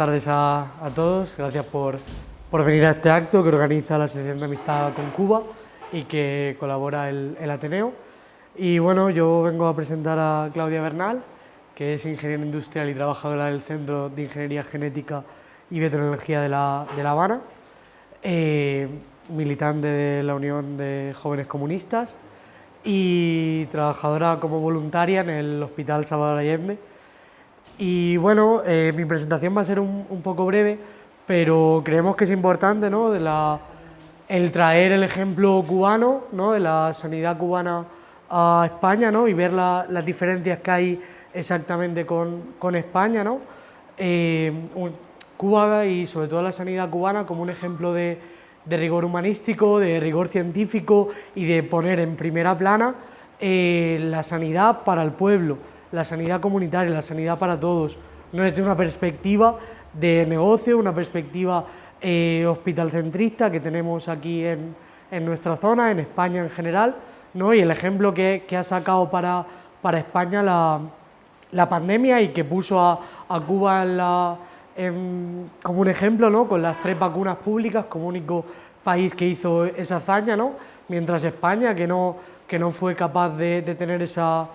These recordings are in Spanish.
tardes a todos. Gracias por venir a este acto que organiza la Asociación de Amistad con Cuba y que colabora el Ateneo. Y bueno, yo vengo a presentar a Claudia Bernal, que es ingeniera industrial y trabajadora del Centro de Ingeniería Genética y Biotecnología de La Habana, militante de la Unión de Jóvenes Comunistas y trabajadora como voluntaria en el Hospital Salvador Allende. Y bueno, mi presentación va a ser un poco breve, pero creemos que es importante, ¿no?, el traer el ejemplo cubano, ¿no?, de la sanidad cubana a España, ¿no?, y ver las diferencias que hay exactamente con España, ¿no? Cuba y sobre todo la sanidad cubana como un ejemplo de rigor humanístico, de rigor científico y de poner en primera plana la sanidad para el pueblo, la sanidad comunitaria, la sanidad para todos, no desde una perspectiva de negocio, una perspectiva hospitalcentrista que tenemos aquí en nuestra zona, en España en general, ¿no? Y el ejemplo que ha sacado para España la pandemia y que puso a Cuba como un ejemplo, ¿no?, con las 3 vacunas públicas como único país que hizo esa hazaña, ¿no?, mientras España, que no fue capaz de tener esa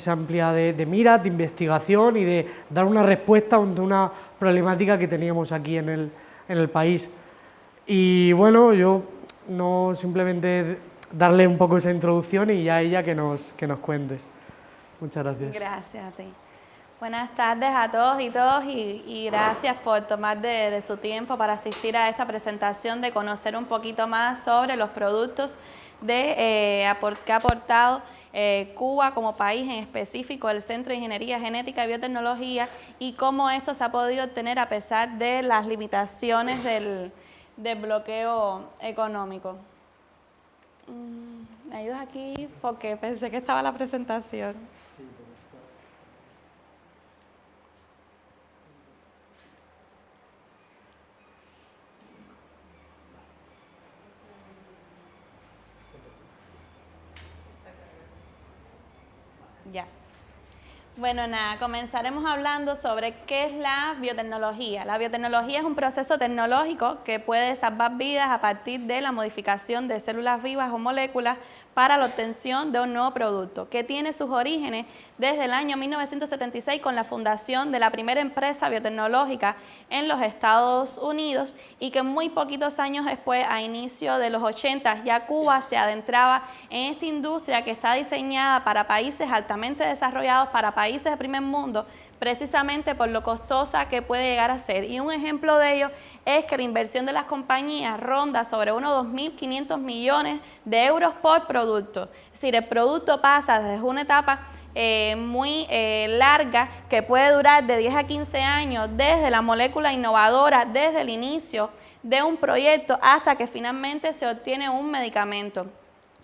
amplia de miras, de investigación y de dar una respuesta ante una problemática que teníamos aquí en el país. Y bueno, yo no simplemente darle un poco esa introducción y ya ella que nos cuente. Muchas gracias. Gracias a ti. Buenas tardes a todos y gracias por tomar de su tiempo para asistir a esta presentación, de conocer un poquito más sobre los productos que ha aportado Cuba como país, en específico el Centro de Ingeniería Genética y Biotecnología, y cómo esto se ha podido obtener a pesar de las limitaciones del bloqueo económico. ¿Me ayudas aquí? Porque pensé que estaba la presentación. Ya. Bueno, nada, comenzaremos hablando sobre qué es la biotecnología. La biotecnología es un proceso tecnológico que puede salvar vidas a partir de la modificación de células vivas o moléculas para la obtención de un nuevo producto, que tiene sus orígenes desde el año 1976 con la fundación de la primera empresa biotecnológica en los Estados Unidos, y que muy poquitos años después, a inicio de los 80, ya Cuba se adentraba en esta industria que está diseñada para países altamente desarrollados, para países de primer mundo, precisamente por lo costosa que puede llegar a ser. Y un ejemplo de ello es que la inversión de las compañías ronda sobre unos 2.500 millones de euros por producto. Es decir, el producto pasa desde una etapa muy larga, que puede durar de 10 a 15 años, desde la molécula innovadora, desde el inicio de un proyecto hasta que finalmente se obtiene un medicamento.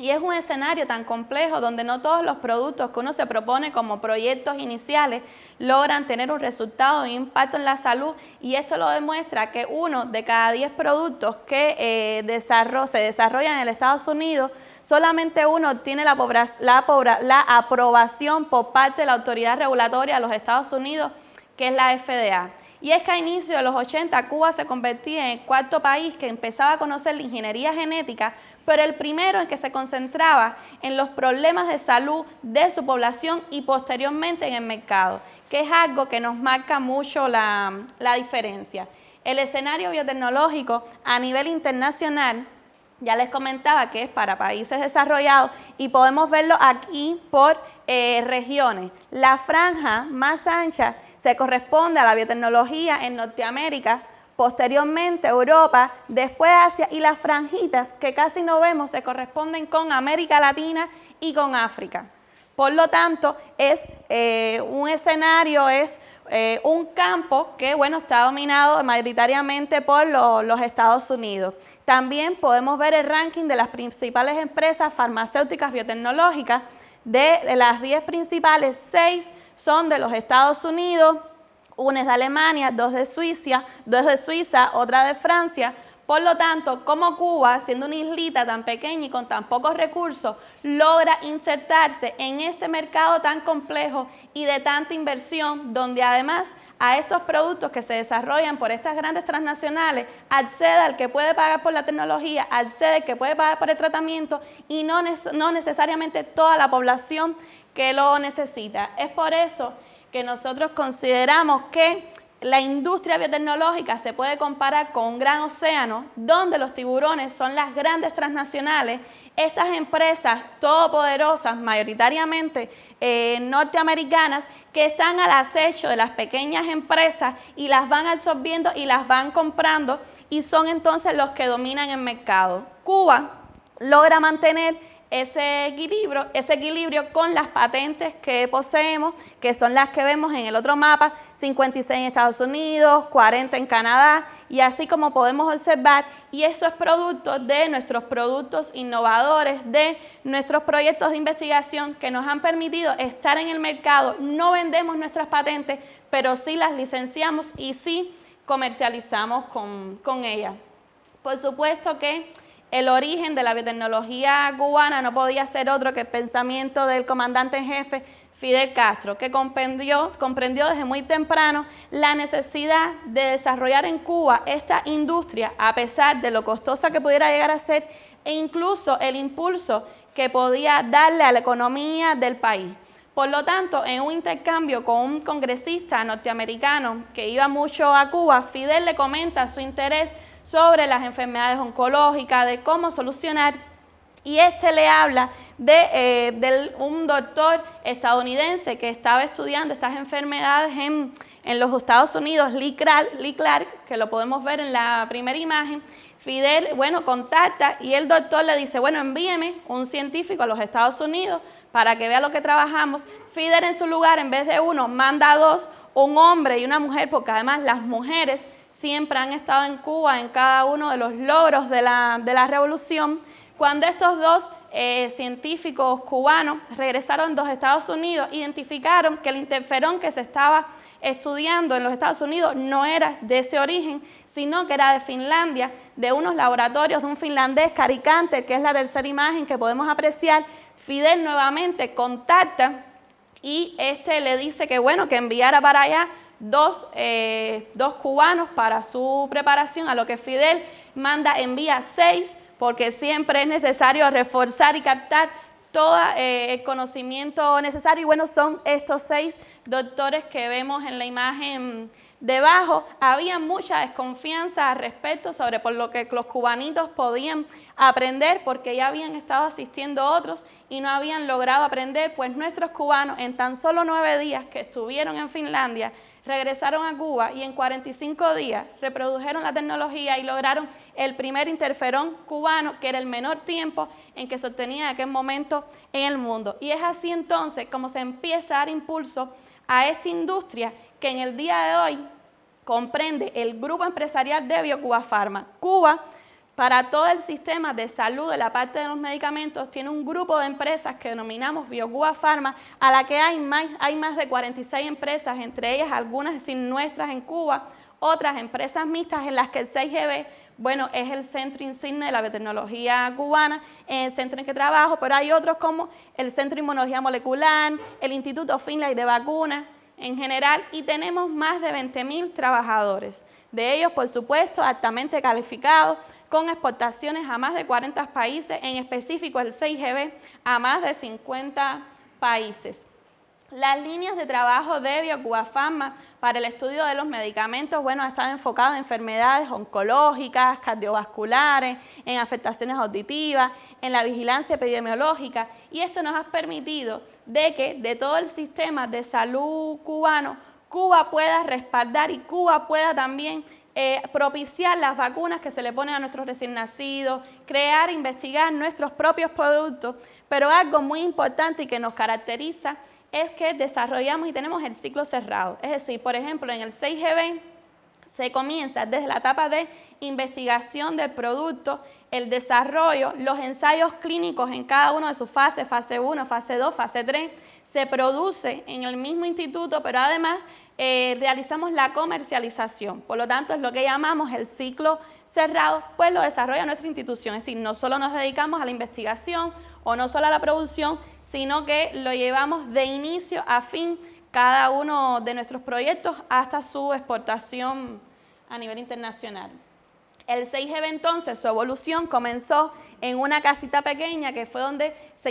Y es un escenario tan complejo donde no todos los productos que uno se propone como proyectos iniciales logran tener un resultado e impacto en la salud, y esto lo demuestra que 1 de cada 10 productos que se desarrollan en el Estados Unidos, solamente uno obtiene la aprobación por parte de la autoridad regulatoria de los Estados Unidos, que es la FDA. Y es que a inicio de los 80 Cuba se convertía en el 4.º país que empezaba a conocer la ingeniería genética, pero el primero en que se concentraba en los problemas de salud de su población y posteriormente en el mercado, que es algo que nos marca mucho la diferencia. El escenario biotecnológico a nivel internacional, ya les comentaba que es para países desarrollados, y podemos verlo aquí por regiones. La franja más ancha se corresponde a la biotecnología en Norteamérica, posteriormente Europa, después Asia, y las franjitas que casi no vemos se corresponden con América Latina y con África. Por lo tanto, es un escenario, es un campo que, bueno, está dominado mayoritariamente por los Estados Unidos. También podemos ver el ranking de las principales empresas farmacéuticas biotecnológicas. De las 10 principales, 6 son de los Estados Unidos, 1 es de Alemania, 2 de Suiza, otra de Francia. Por lo tanto, como Cuba, siendo una islita tan pequeña y con tan pocos recursos, logra insertarse en este mercado tan complejo y de tanta inversión, donde además a estos productos que se desarrollan por estas grandes transnacionales, acceda el que puede pagar por la tecnología, accede el que puede pagar por el tratamiento y no necesariamente toda la población que lo necesita. Es por eso que nosotros consideramos que la industria biotecnológica se puede comparar con un gran océano donde los tiburones son las grandes transnacionales. Estas empresas todopoderosas, mayoritariamente norteamericanas, que están al acecho de las pequeñas empresas y las van absorbiendo y las van comprando y son entonces los que dominan el mercado. Cuba logra mantener ese equilibrio con las patentes que poseemos, que son las que vemos en el otro mapa, 56 en Estados Unidos, 40 en Canadá, y así como podemos observar, y eso es producto de nuestros productos innovadores, de nuestros proyectos de investigación que nos han permitido estar en el mercado. No vendemos nuestras patentes, pero sí las licenciamos y sí comercializamos con ellas. Por supuesto que el origen de la biotecnología cubana no podía ser otro que el pensamiento del comandante en jefe Fidel Castro, que comprendió desde muy temprano la necesidad de desarrollar en Cuba esta industria, a pesar de lo costosa que pudiera llegar a ser, e incluso el impulso que podía darle a la economía del país. Por lo tanto, en un intercambio con un congresista norteamericano que iba mucho a Cuba, Fidel le comenta su interés sobre las enfermedades oncológicas, de cómo solucionar, y le habla de un doctor estadounidense que estaba estudiando estas enfermedades en los Estados Unidos, Lee Clark, que lo podemos ver en la primera imagen. Fidel, contacta y el doctor le dice, envíeme un científico a los Estados Unidos para que vea lo que trabajamos. Fidel en su lugar, en vez de uno, manda a dos, un hombre y una mujer, porque además las mujeres siempre han estado en Cuba en cada uno de los logros de la revolución. Cuando estos dos científicos cubanos regresaron de los Estados Unidos, identificaron que el interferón que se estaba estudiando en los Estados Unidos no era de ese origen, sino que era de Finlandia, de unos laboratorios de un finlandés, Kari Kanter, que es la tercera imagen que podemos apreciar. Fidel nuevamente contacta y le dice que que enviara para allá dos cubanos para su preparación, a lo que Fidel envía 6, porque siempre es necesario reforzar y captar todo el conocimiento necesario. Y son estos 6 doctores que vemos en la imagen debajo. Había mucha desconfianza al respecto sobre por lo que los cubanitos podían aprender, porque ya habían estado asistiendo otros y no habían logrado aprender, pues nuestros cubanos en tan solo 9 días que estuvieron en Finlandia, regresaron a Cuba y en 45 días reprodujeron la tecnología y lograron el primer interferón cubano, que era el menor tiempo en que se obtenía en aquel momento en el mundo. Y es así entonces como se empieza a dar impulso a esta industria que en el día de hoy comprende el grupo empresarial de BioCuba Pharma. Cuba, para todo el sistema de salud de la parte de los medicamentos, tiene un grupo de empresas que denominamos BioCuba Pharma, a la que hay más de 46 empresas, entre ellas algunas nuestras en Cuba, otras empresas mixtas en las que el 6GB, es el centro insigne de la biotecnología cubana, el centro en que trabajo, pero hay otros como el Centro de Inmunología Molecular, el Instituto Finlay de Vacunas en general, y tenemos más de 20.000 trabajadores. De ellos, por supuesto, altamente calificados, con exportaciones a más de 40 países, en específico el 6GB a más de 50 países. Las líneas de trabajo de BioCuba Pharma para el estudio de los medicamentos, están enfocadas en enfermedades oncológicas, cardiovasculares, en afectaciones auditivas, en la vigilancia epidemiológica, y esto nos ha permitido de que de todo el sistema de salud cubano, Cuba pueda respaldar y Cuba pueda también propiciar las vacunas que se le ponen a nuestros recién nacidos, crear e investigar nuestros propios productos, pero algo muy importante y que nos caracteriza es que desarrollamos y tenemos el ciclo cerrado. Es decir, por ejemplo, en el 6GB se comienza desde la etapa de investigación del producto, el desarrollo, los ensayos clínicos en cada una de sus fases, fase 1, fase 2, fase 3, se produce en el mismo instituto, pero además realizamos la comercialización. Por lo tanto, es lo que llamamos el ciclo cerrado, pues lo desarrolla nuestra institución. Es decir, no solo nos dedicamos a la investigación o no solo a la producción, sino que lo llevamos de inicio a fin cada uno de nuestros proyectos hasta su exportación a nivel internacional. El 6GB entonces, su evolución comenzó en una casita pequeña que fue donde se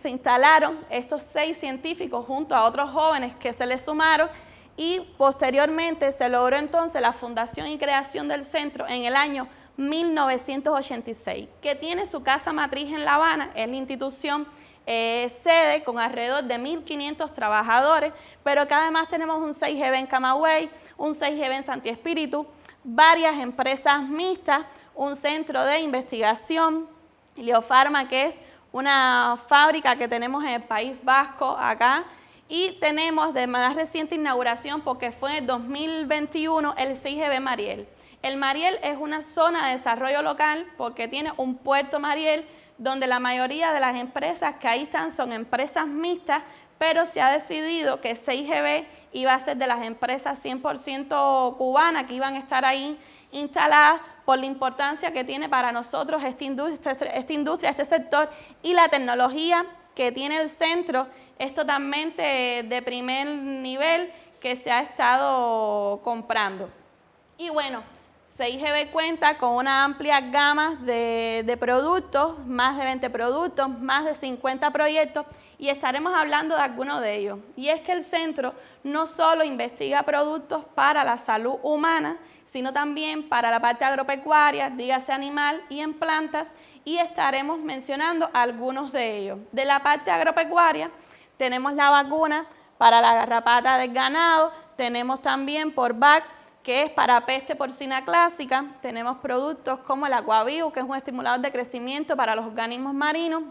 instalaron estos 6 científicos junto a otros jóvenes que se les sumaron, y posteriormente se logró entonces la fundación y creación del centro en el año 1986, que tiene su casa matriz en La Habana. Es la institución sede con alrededor de 1.500 trabajadores, pero que además tenemos un 6GB en Camagüey, un 6GB en Santi Espíritu, varias empresas mixtas, un centro de investigación, Leofarma, que es una fábrica que tenemos en el País Vasco acá, y tenemos de más reciente inauguración, porque fue en el 2021, el 6GB Mariel. El Mariel es una zona de desarrollo local porque tiene un puerto Mariel, donde la mayoría de las empresas que ahí están son empresas mixtas, pero se ha decidido que 6GB iba a ser de las empresas 100% cubanas que iban a estar ahí instaladas, por la importancia que tiene para nosotros esta industria, este sector, y la tecnología que tiene el centro es totalmente de primer nivel que se ha estado comprando. Y bueno, 6GB cuenta con una amplia gama de productos, más de 20 productos, más de 50 proyectos, y estaremos hablando de algunos de ellos. Y es que el centro no solo investiga productos para la salud humana, sino también para la parte agropecuaria, dígase animal y en plantas, y estaremos mencionando algunos de ellos. De la parte agropecuaria tenemos la vacuna para la garrapata del ganado, tenemos también Porvac, que es para peste porcina clásica, tenemos productos como el Aquaviu, que es un estimulador de crecimiento para los organismos marinos,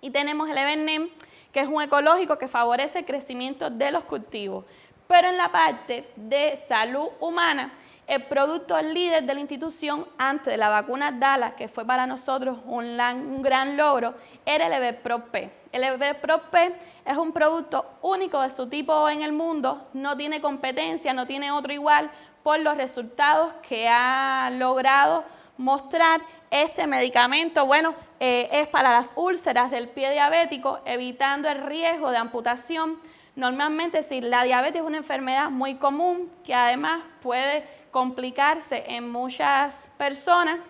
y tenemos el Evernem, que es un ecológico que favorece el crecimiento de los cultivos. Pero en la parte de salud humana, el producto líder de la institución antes de la vacuna Dallas, que fue para nosotros un gran logro, era el Everprop-P. El Everprop-P es un producto único de su tipo en el mundo, no tiene competencia, no tiene otro igual, por los resultados que ha logrado mostrar. Este medicamento, bueno, es para las úlceras del pie diabético, evitando el riesgo de amputación. Normalmente, si la diabetes es una enfermedad muy común, que además puede complicarse en muchas personas,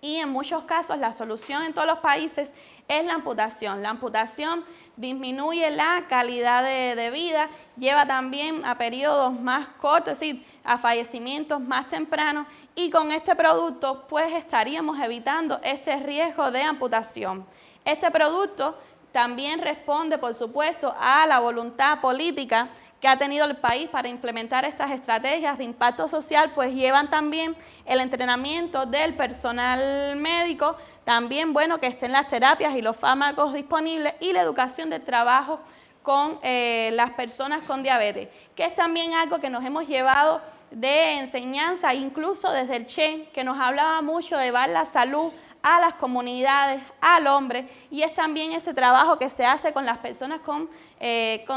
y en muchos casos la solución en todos los países es la amputación. La amputación disminuye la calidad de vida, lleva también a periodos más cortos, es decir, a fallecimientos más tempranos, y con este producto pues estaríamos evitando este riesgo de amputación. Este producto también responde, por supuesto, a la voluntad política que ha tenido el país para implementar estas estrategias de impacto social, pues llevan también el entrenamiento del personal médico, también, bueno, que estén las terapias y los fármacos disponibles, y la educación de trabajo con las personas con diabetes, que es también algo que nos hemos llevado de enseñanza, incluso desde el Che, que nos hablaba mucho de llevar la salud a las comunidades, al hombre, y es también ese trabajo que se hace con las personas con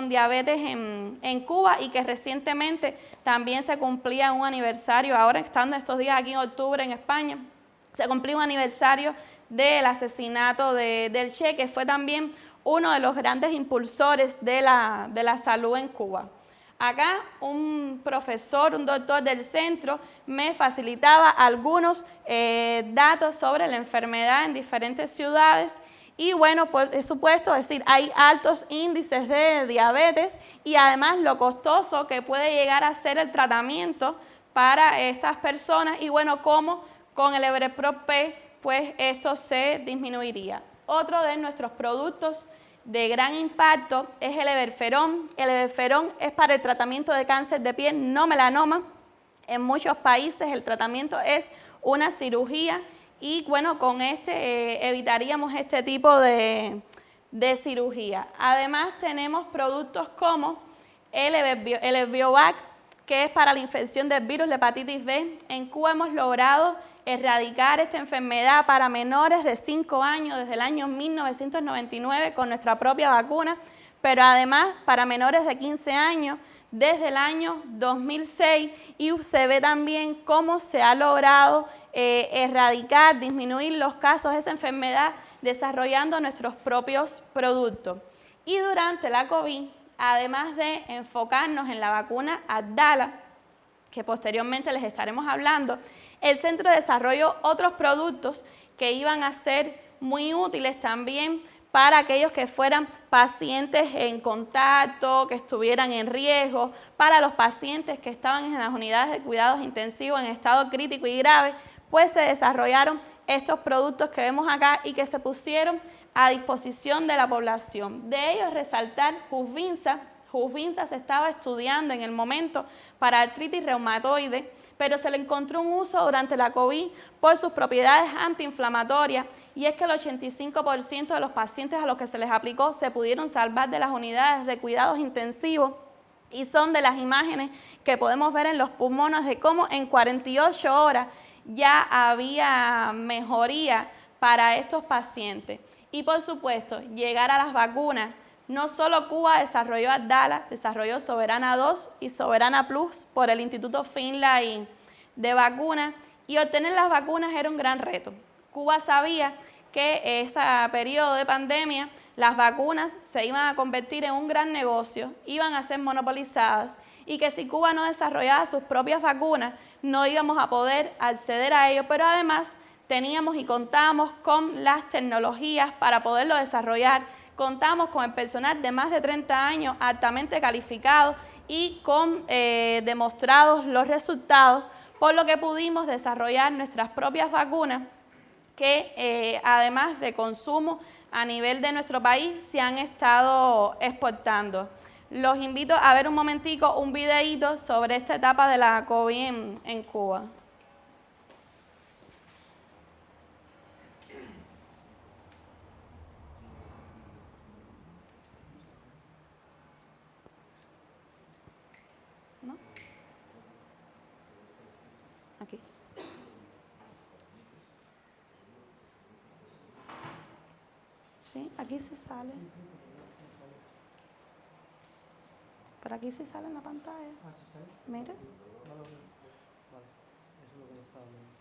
diabetes en Cuba, y que recientemente también se cumplía un aniversario, ahora estando estos días aquí en octubre en España, se cumplió un aniversario del asesinato del Che, que fue también uno de los grandes impulsores de la salud en Cuba. Acá un profesor, un doctor del centro, me facilitaba algunos datos sobre la enfermedad en diferentes ciudades, y bueno, por supuesto, es decir, hay altos índices de diabetes, y además lo costoso que puede llegar a ser el tratamiento para estas personas, y bueno, cómo con el Everprop-P pues esto se disminuiría. Otro de nuestros productos de gran impacto es el Everferón. El Everferón es para el tratamiento de cáncer de piel no melanoma. En muchos países el tratamiento es una cirugía, y bueno, con evitaríamos este tipo de cirugía. Además tenemos productos como el Everbiovac, que es para la infección del virus de hepatitis B. En Cuba hemos logrado erradicar esta enfermedad para menores de 5 años desde el año 1999 con nuestra propia vacuna, pero además para menores de 15 años desde el año 2006, y se ve también cómo se ha logrado erradicar, disminuir los casos de esa enfermedad desarrollando nuestros propios productos. Y durante la COVID además de enfocarnos en la vacuna Abdala, que posteriormente les estaremos hablando, el centro desarrolló otros productos que iban a ser muy útiles también para aquellos que fueran pacientes en contacto, que estuvieran en riesgo, para los pacientes que estaban en las unidades de cuidados intensivos en estado crítico y grave, pues se desarrollaron estos productos que vemos acá y que se pusieron a disposición de la población. De ellos resaltar Jusvinza. Jusvinza se estaba estudiando en el momento para artritis reumatoide, pero se le encontró un uso durante la COVID por sus propiedades antiinflamatorias, y es que el 85% de los pacientes a los que se les aplicó se pudieron salvar de las unidades de cuidados intensivos, y son de las imágenes que podemos ver en los pulmones de cómo en 48 horas ya había mejoría para estos pacientes. Y por supuesto, llegar a las vacunas. No solo Cuba desarrolló Abdala, desarrolló Soberana 2 y Soberana Plus por el Instituto Finlay de Vacunas, y obtener las vacunas era un gran reto. Cuba sabía que ese periodo de pandemia las vacunas se iban a convertir en un gran negocio, iban a ser monopolizadas, y que si Cuba no desarrollaba sus propias vacunas no íbamos a poder acceder a ello, pero además teníamos y contábamos con las tecnologías para poderlo desarrollar. Contamos con el personal de más de 30 años altamente calificado y con demostrados los resultados, por lo que pudimos desarrollar nuestras propias vacunas que además de consumo a nivel de nuestro país se han estado exportando. Los invito a ver un momentico un videíto sobre esta etapa de la COVID en Cuba. ¿No? Aquí. Sí, aquí se sale. Pero aquí sí sale en la pantalla. Ah, ¿sí sale? Mira. No lo veo. Vale, eso es lo que no estaba viendo.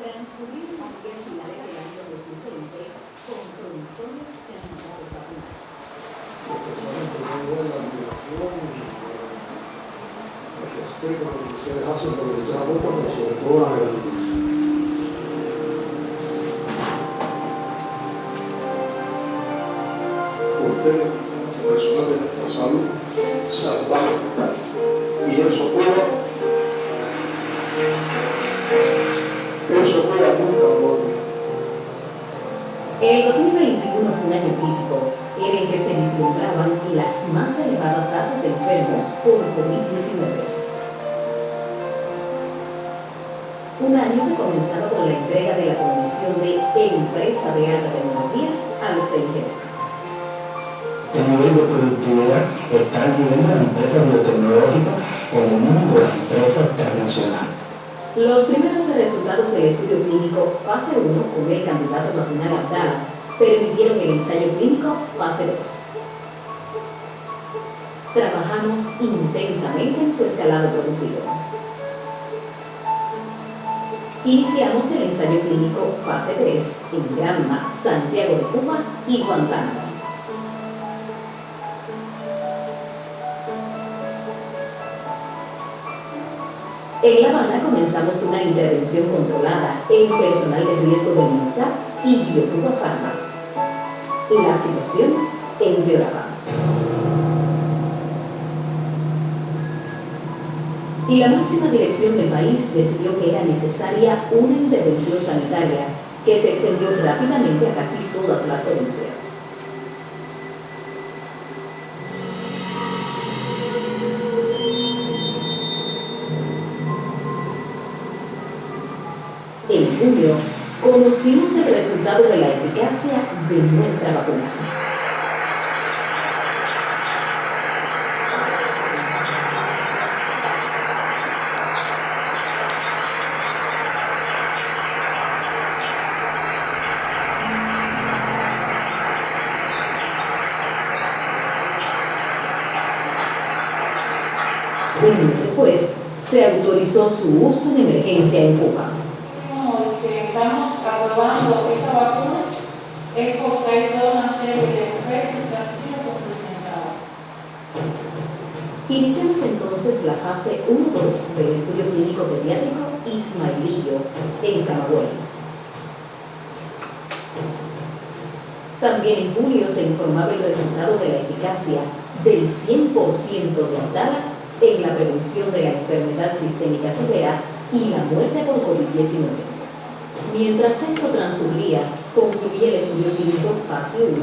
Transcurrir las finales del año 2020 con productores candidatos vacunados. El respeto que ustedes hacen por lo que ustedes aportan, pero sobre todo la gratitud. Ustedes, personal de nuestra salud, salvaron y eso Cuba nunca vuelve. El 2021 fue un año crítico en el que se vislumbraban las más elevadas tasas de enfermos por COVID-19. Un año que comenzaba con la entrega de la condición de empresa de alta tecnología al CIGEP. El nivel de productividad está al nivel de la empresa biotecnológica como una de las empresas internacionales. Los primeros resultados del estudio clínico fase 1 con el candidato vacunal Abdala permitieron el ensayo clínico fase 2. Trabajamos intensamente en su escalado productivo. Iniciamos el ensayo clínico fase 3 en Granma, Santiago de Cuba y Guantánamo. En La Habana comenzamos una intervención controlada en personal de riesgo del MINSA y Biocuba Pharma. La situación empeoraba. Y la máxima dirección del país decidió que era necesaria una intervención sanitaria que se extendió rápidamente a casi todas las provincias. En julio, conocimos el resultado de la eficacia de nuestra vacuna. Un mes después, se autorizó su uso en emergencia en Cuba. No, que estamos aprobando esa vacuna es porque hay toda una serie de efectos que han sido complementados. Iniciamos entonces la fase 1-2 del estudio clínico pediátrico Ismailillo en Camagüey. También en julio se informaba el resultado de la eficacia del 100% de Abdala en la prevención de la enfermedad sistémica severa y la muerte por COVID-19. Mientras esto transcurría, concluía el estudio clínico fase 1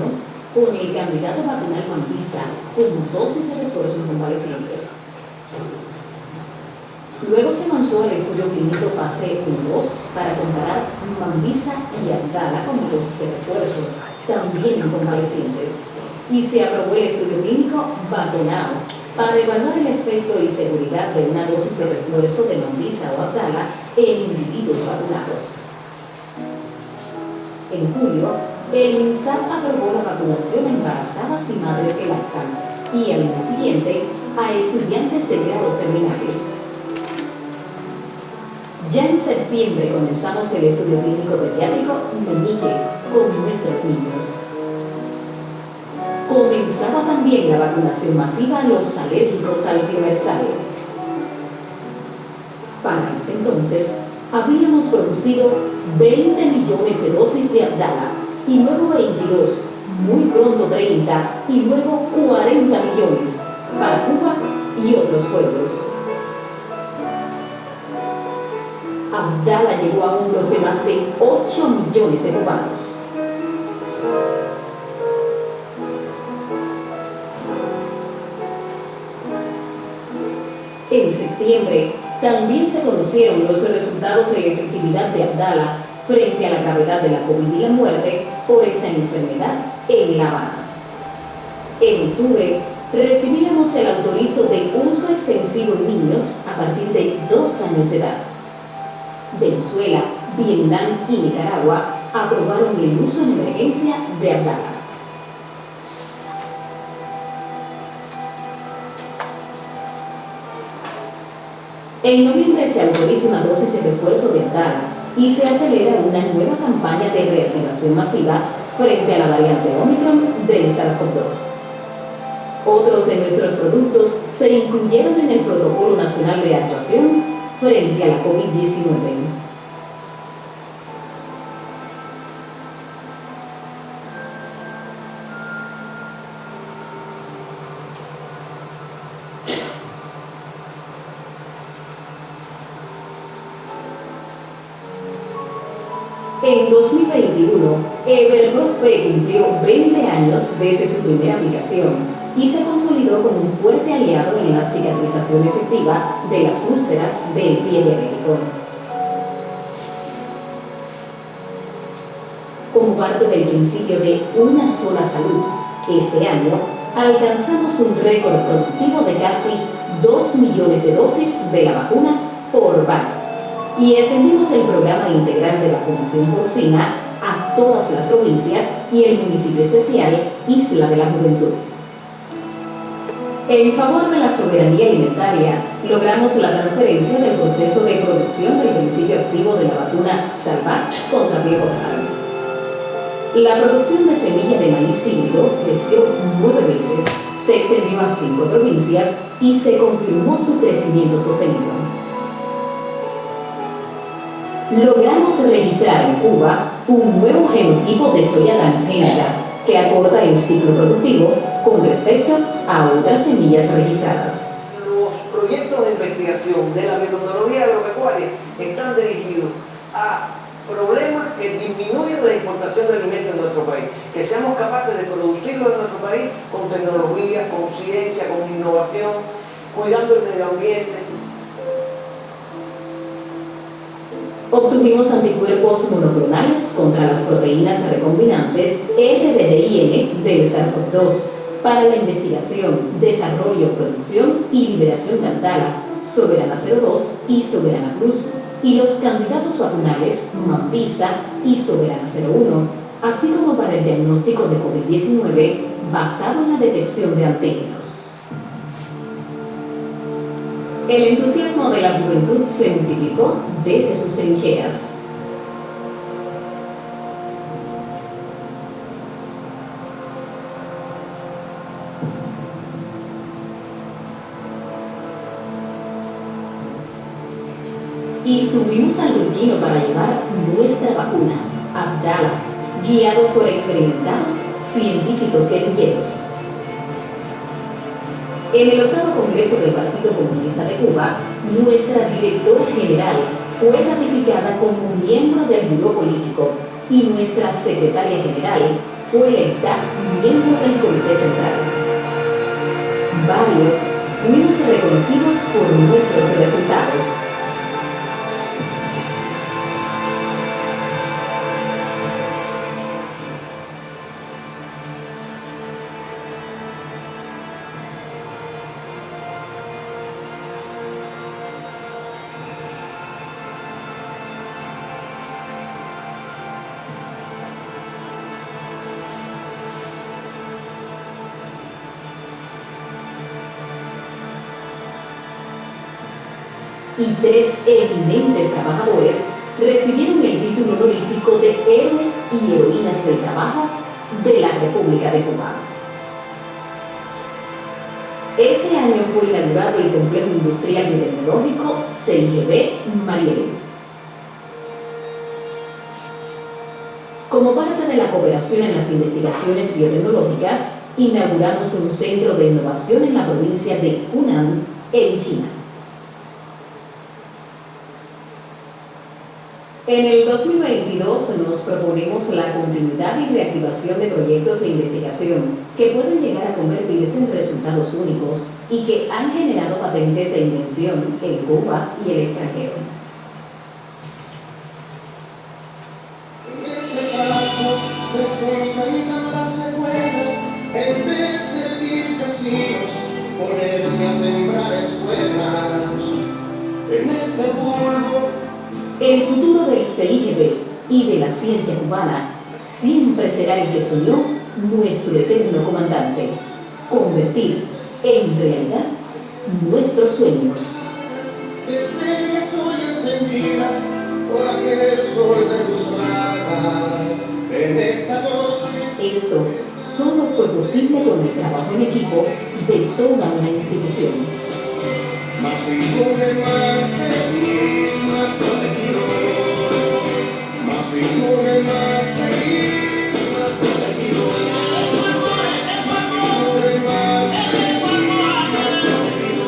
con el candidato vacunal Mambisa con dosis de refuerzo en convalecientes. Luego se avanzó al estudio clínico fase 1-2 para comparar Mambisa y Abdala con dosis de refuerzo, también en convalecientes, y se aprobó el estudio clínico Vacunado para evaluar el efecto y seguridad de una dosis de refuerzo de Mambisa o Abdala en individuos vacunados. En julio, el MINSAP aprobó la vacunación a embarazadas y madres que lactan, y al mes siguiente a estudiantes de grados terminales. Ya en septiembre comenzamos el estudio clínico pediátrico Meñique con nuestros niños. Comenzaba también la vacunación masiva a los alérgicos al Pioversal. Para ese entonces, habíamos producido 20 millones de dosis de Abdala y luego 22, muy pronto 30 y luego 40 millones para Cuba y otros pueblos. Abdala llegó a un lote de más de 8 millones de cubanos. En septiembre también se conocieron los resultados de efectividad de Abdala frente a la gravedad de la COVID y la muerte por esta enfermedad en La Habana. En octubre recibíamos el autorizo de uso extensivo en niños a partir de 2 años de edad. Venezuela, Vietnam y Nicaragua aprobaron el uso en emergencia de Abdala. En noviembre se autoriza una dosis de refuerzo de Abdala y se acelera una nueva campaña de reactivación masiva frente a la variante Omicron del SARS-CoV-2. Otros de nuestros productos se incluyeron en el Protocolo Nacional de Actuación frente a la COVID-19. En 2021, Evergrowth P cumplió 20 años desde su primera aplicación y se consolidó como un fuerte aliado en la cicatrización efectiva de las úlceras del pie diabético. Como parte del principio de una sola salud, este año alcanzamos un récord productivo de casi 2 millones de dosis de la vacuna por vaca y extendimos el programa integral de vacunación porcina a todas las provincias y el municipio especial Isla de la Juventud. En favor de la soberanía alimentaria, logramos la transferencia del proceso de producción del principio activo de la vacuna Salvat contra viejo tal. La producción de semilla de maíz híbrido creció 9 veces, se extendió a 5 provincias y se confirmó su crecimiento sostenido. Logramos registrar en Cuba un nuevo genotipo de soya transgénica que acorta el ciclo productivo con respecto a otras semillas registradas. Los proyectos de investigación de la biotecnología agropecuaria están dirigidos a problemas que disminuyen la importación de alimentos en nuestro país, que seamos capaces de producirlos en nuestro país con tecnología, con ciencia, con innovación, cuidando el medio ambiente. Obtuvimos anticuerpos monoclonales contra las proteínas recombinantes RBD-IN del SARS-CoV-2 para la investigación, desarrollo, producción y liberación de Abdala, Soberana 02 y Soberana Plus, y los candidatos vacunales Mambisa y Soberana 01, así como para el diagnóstico de COVID-19 basado en la detección de antígenos. El entusiasmo de la juventud se multiplicó desde sus trincheras. Y subimos al Turquino para llevar nuestra vacuna, Abdala, guiados por experimentados científicos guerrilleros. En el 8º Congreso del Partido Comunista de Cuba, nuestra directora general fue ratificada como miembro del Buró Político y nuestra secretaria general fue electa miembro del Comité Central. Varios fuimos reconocidos por nuestros resultados. Y 3 eminentes trabajadores recibieron el título honorífico de Héroes y Heroínas del Trabajo de la República de Cuba. Este año fue inaugurado el Complejo Industrial Biotecnológico CIGB Mariel. Como parte de la cooperación en las investigaciones biotecnológicas, inauguramos un centro de innovación en la provincia de Hunan, en China. En el 2022 nos proponemos la continuidad y reactivación de proyectos de investigación que pueden llegar a convertirse en resultados únicos y que han generado patentes de invención en Cuba y el extranjero. En este caso se concentran las secuelas, en vez de ir casinos, ponerse a sembrar escuelas. En este bulbo el futuro del CIGB y de la ciencia cubana siempre será el que soñó nuestro eterno comandante: convertir en realidad nuestros sueños. estrellas hoy encendidas por aquel sol de luz blanca. En esta dosis Esto solo fue posible con el trabajo en equipo de toda una institución. más inmune, más feliz, más protegido. Más inmune, más feliz, más protegido. Más inmune, más feliz, más protegido.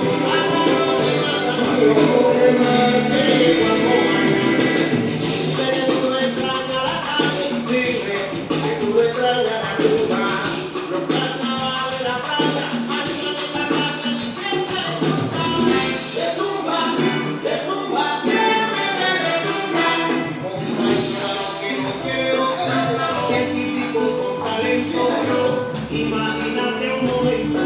Más inmune, más feliz. Dime que tú extrañas la calle, dime que tú extrañas la Cuba. Los carnavales de la playa, al planeta Marte, mi ciencia de zumba, de zumba, de zumba. Compañía que no quiero, científicos con talento. Imagínate un momento,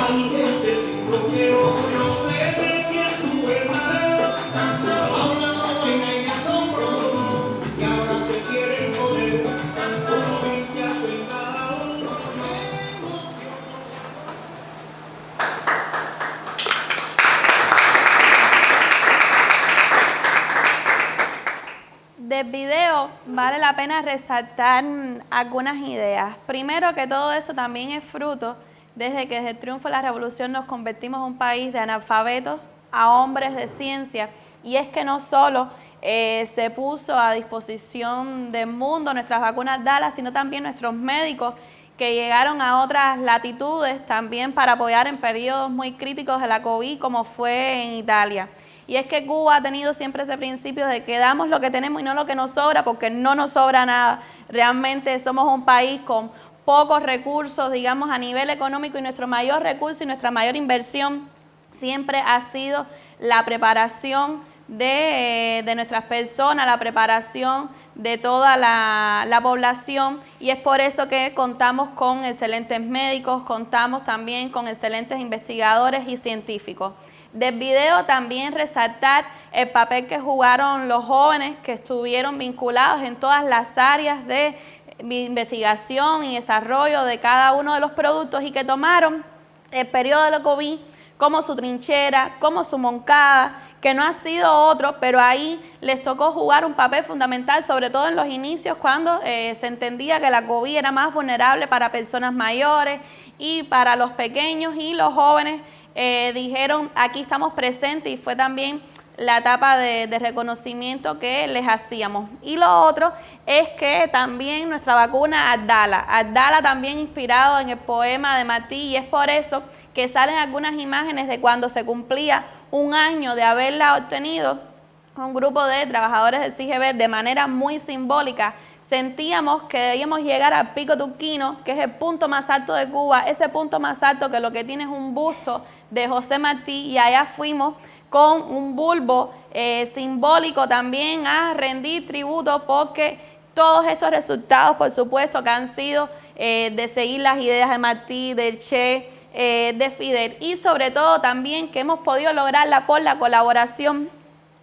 alimente sin bloqueo. Yo sé de quién tú verdadero, ahora no hay ni asombro, y ahora se quieren poner como villazo en cada hombro. Del video vale la pena resaltar algunas ideas. Primero, que todo eso también es fruto desde que desde el triunfo de la revolución nos convertimos en un país de analfabetos a hombres de ciencia, y es que no solo se puso a disposición del mundo nuestras vacunas Abdala, sino también nuestros médicos que llegaron a otras latitudes también para apoyar en periodos muy críticos de la COVID, como fue en Italia. Y es que Cuba ha tenido siempre ese principio de que damos lo que tenemos y no lo que nos sobra, porque no nos sobra nada. Realmente somos un país con pocos recursos, digamos, a nivel económico, y nuestro mayor recurso y nuestra mayor inversión siempre ha sido la preparación de nuestras personas, la preparación de toda la población, y es por eso que contamos con excelentes médicos, contamos también con excelentes investigadores y científicos. Del video también resaltar el papel que jugaron los jóvenes que estuvieron vinculados en todas las áreas de investigación y desarrollo de cada uno de los productos, y que tomaron el periodo de la COVID como su trinchera, como su Moncada, que no ha sido otro, pero ahí les tocó jugar un papel fundamental, sobre todo en los inicios, cuando se entendía que la COVID era más vulnerable para personas mayores y para los pequeños, y los jóvenes dijeron, aquí estamos presentes, y fue también la etapa de reconocimiento que les hacíamos. Y lo otro es que también nuestra vacuna Abdala también inspirado en el poema de Martí, y es por eso que salen algunas imágenes de cuando se cumplía un año de haberla obtenido. Un grupo de trabajadores del CIGB, de manera muy simbólica, sentíamos que debíamos llegar al Pico Turquino, que es el punto más alto de Cuba, ese punto más alto que lo que tiene es un busto de José Martí, y allá fuimos con un bulbo simbólico también a rendir tributo, porque todos estos resultados, por supuesto, que han sido de seguir las ideas de Martí, del Che, de Fidel, y sobre todo también que hemos podido lograrla por la colaboración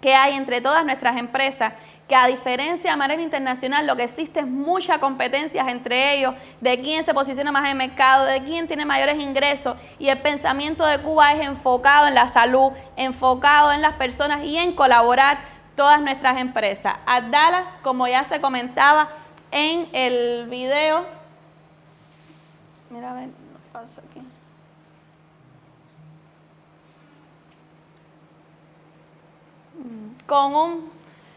que hay entre todas nuestras empresas, que a diferencia de manera internacional lo que existe es mucha competencia entre ellos, de quién se posiciona más en el mercado, de quién tiene mayores ingresos, y el pensamiento de Cuba es enfocado en la salud, enfocado en las personas y en colaborar todas nuestras empresas. Abdala, como ya se comentaba en el video, mira a ver, no pasa aquí. Con un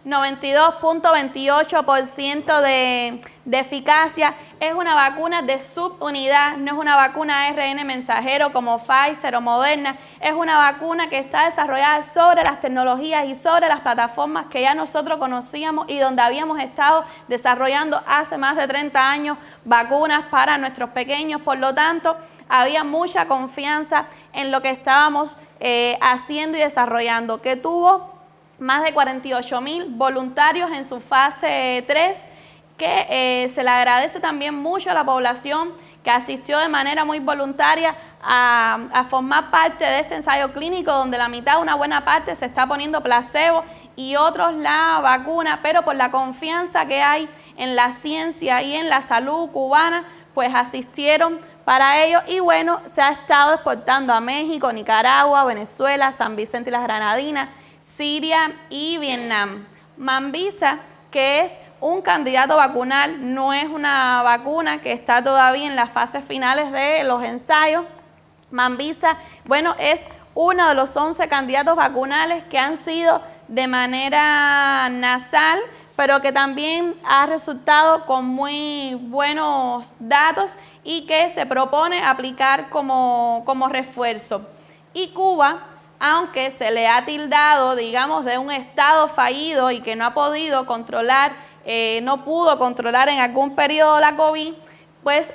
92.28% de eficacia, es una vacuna de subunidad, no es una vacuna ARN mensajero como Pfizer o Moderna, es una vacuna que está desarrollada sobre las tecnologías y sobre las plataformas que ya nosotros conocíamos y donde habíamos estado desarrollando hace más de 30 años vacunas para nuestros pequeños. Por lo tanto, había mucha confianza en lo que estábamos haciendo y desarrollando, que tuvo más de 48.000 voluntarios en su fase 3, que se le agradece también mucho a la población que asistió de manera muy voluntaria a formar parte de este ensayo clínico, donde la mitad, una buena parte, se está poniendo placebo y otros la vacuna, pero por la confianza que hay en la ciencia y en la salud cubana, pues asistieron para ello. Y bueno, se ha estado exportando a México, Nicaragua, Venezuela, San Vicente y las Granadinas, Siria y Vietnam. Mambisa, que es un candidato vacunal, no es una vacuna que está todavía en las fases finales de los ensayos. Mambisa, bueno, es uno de los 11 candidatos vacunales que han sido de manera nasal, pero que también ha resultado con muy buenos datos y que se propone aplicar como refuerzo. Y Cuba, aunque se le ha tildado, digamos, de un estado fallido y que no ha podido controlar, no pudo controlar en algún periodo la COVID, pues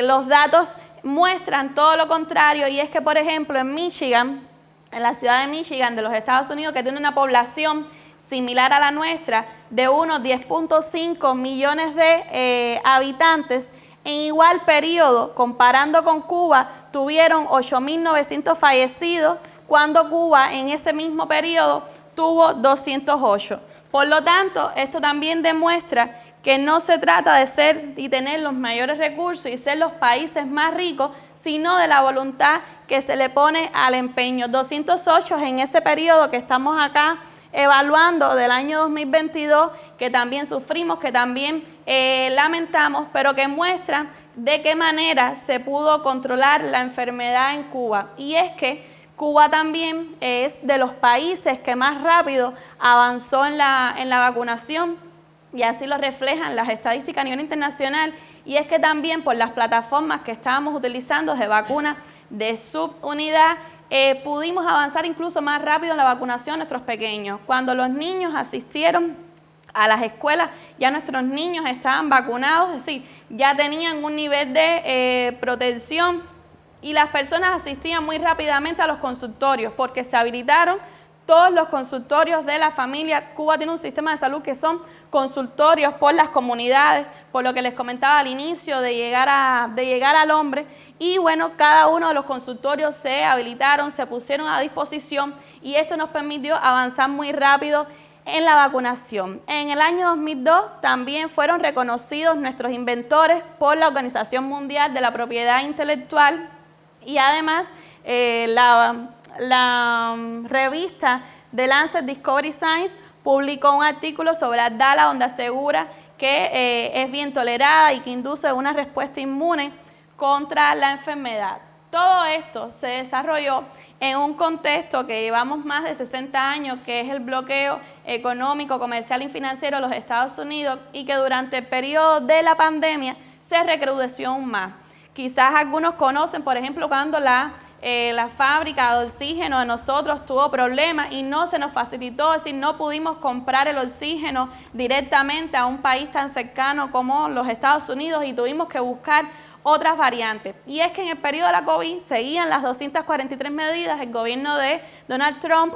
los datos muestran todo lo contrario, y es que, por ejemplo, en Michigan, en la ciudad de Michigan de los Estados Unidos, que tiene una población similar a la nuestra, de unos 10.5 millones de habitantes, en igual periodo, comparando con Cuba, tuvieron 8.900 fallecidos, cuando Cuba en ese mismo periodo tuvo 208. Por lo tanto, esto también demuestra que no se trata de ser y tener los mayores recursos y ser los países más ricos, sino de la voluntad que se le pone al empeño. 208 en ese periodo que estamos acá evaluando del año 2022, que también sufrimos, que también lamentamos, pero que muestran de qué manera se pudo controlar la enfermedad en Cuba. Y es que Cuba también es de los países que más rápido avanzó en la vacunación, y así lo reflejan las estadísticas a nivel internacional, y es que también por las plataformas que estábamos utilizando de vacunas de subunidad, pudimos avanzar incluso más rápido en la vacunación de nuestros pequeños. Cuando los niños asistieron a las escuelas, ya nuestros niños estaban vacunados, es decir, ya tenían un nivel de protección, y las personas asistían muy rápidamente a los consultorios, porque se habilitaron todos los consultorios de la familia. Cuba tiene un sistema de salud que son consultorios por las comunidades, por lo que les comentaba al inicio de llegar al hombre. Y bueno, cada uno de los consultorios se habilitaron, se pusieron a disposición, y esto nos permitió avanzar muy rápido en la vacunación. En el año 2002 también fueron reconocidos nuestros inventores por la Organización Mundial de la Propiedad Intelectual, y además revista The Lancet Discovery Science publicó un artículo sobre Abdala donde asegura que es bien tolerada y que induce una respuesta inmune contra la enfermedad. Todo esto se desarrolló en un contexto que llevamos más de 60 años, que es el bloqueo económico, comercial y financiero de los Estados Unidos, y que durante el periodo de la pandemia se recrudeció aún más. Quizás algunos conocen, por ejemplo, cuando la fábrica de oxígeno de nosotros tuvo problemas y no se nos facilitó, es decir, no pudimos comprar el oxígeno directamente a un país tan cercano como los Estados Unidos y tuvimos que buscar otras variantes. Y es que en el periodo de la COVID seguían las 243 medidas, el gobierno de Donald Trump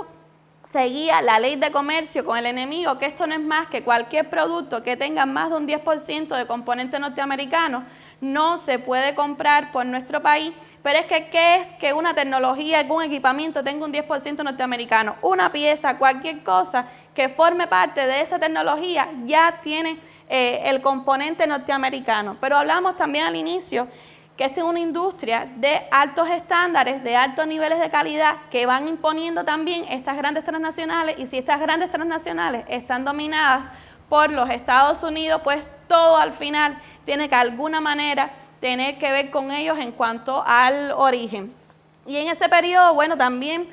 seguía la ley de comercio con el enemigo, que esto no es más que cualquier producto que tenga más de un 10% de componente norteamericano no se puede comprar por nuestro país. Pero es que, ¿qué es que una tecnología, que un equipamiento tenga un 10% norteamericano? Una pieza, cualquier cosa que forme parte de esa tecnología ya tiene el componente norteamericano. Pero hablamos también al inicio que esta es una industria de altos estándares, de altos niveles de calidad que van imponiendo también estas grandes transnacionales, y si estas grandes transnacionales están dominadas por los Estados Unidos, pues todo al final tiene que de alguna manera tener que ver con ellos en cuanto al origen. Y en ese periodo, bueno, también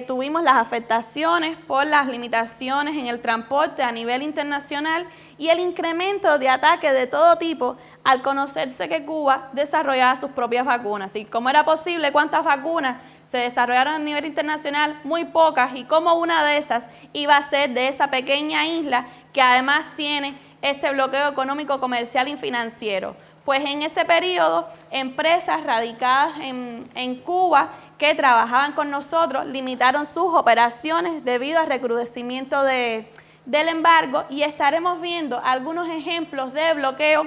tuvimos las afectaciones por las limitaciones en el transporte a nivel internacional y el incremento de ataques de todo tipo al conocerse que Cuba desarrollaba sus propias vacunas. ¿Y cómo era posible? ¿Cuántas vacunas se desarrollaron a nivel internacional? Muy pocas, y cómo una de esas iba a ser de esa pequeña isla que además tiene este bloqueo económico, comercial y financiero. Pues en ese periodo, empresas radicadas en Cuba que trabajaban con nosotros limitaron sus operaciones debido al recrudecimiento del embargo, y estaremos viendo algunos ejemplos de bloqueo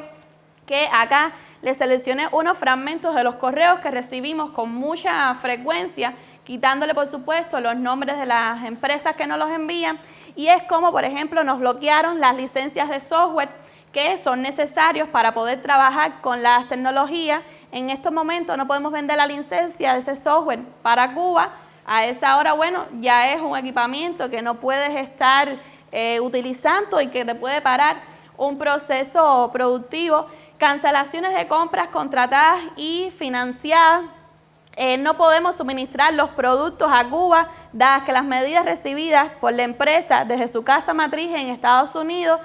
que acá les seleccioné unos fragmentos de los correos que recibimos con mucha frecuencia, quitándole por supuesto los nombres de las empresas que nos los envían, y es como por ejemplo nos bloquearon las licencias de software que son necesarios para poder trabajar con las tecnologías. En estos momentos no podemos vender la licencia de ese software para Cuba. A esa hora, bueno, ya es un equipamiento que no puedes estar utilizando y que te puede parar un proceso productivo. Cancelaciones de compras contratadas y financiadas. No podemos suministrar los productos a Cuba, dadas que las medidas recibidas por la empresa desde su casa matriz en Estados Unidos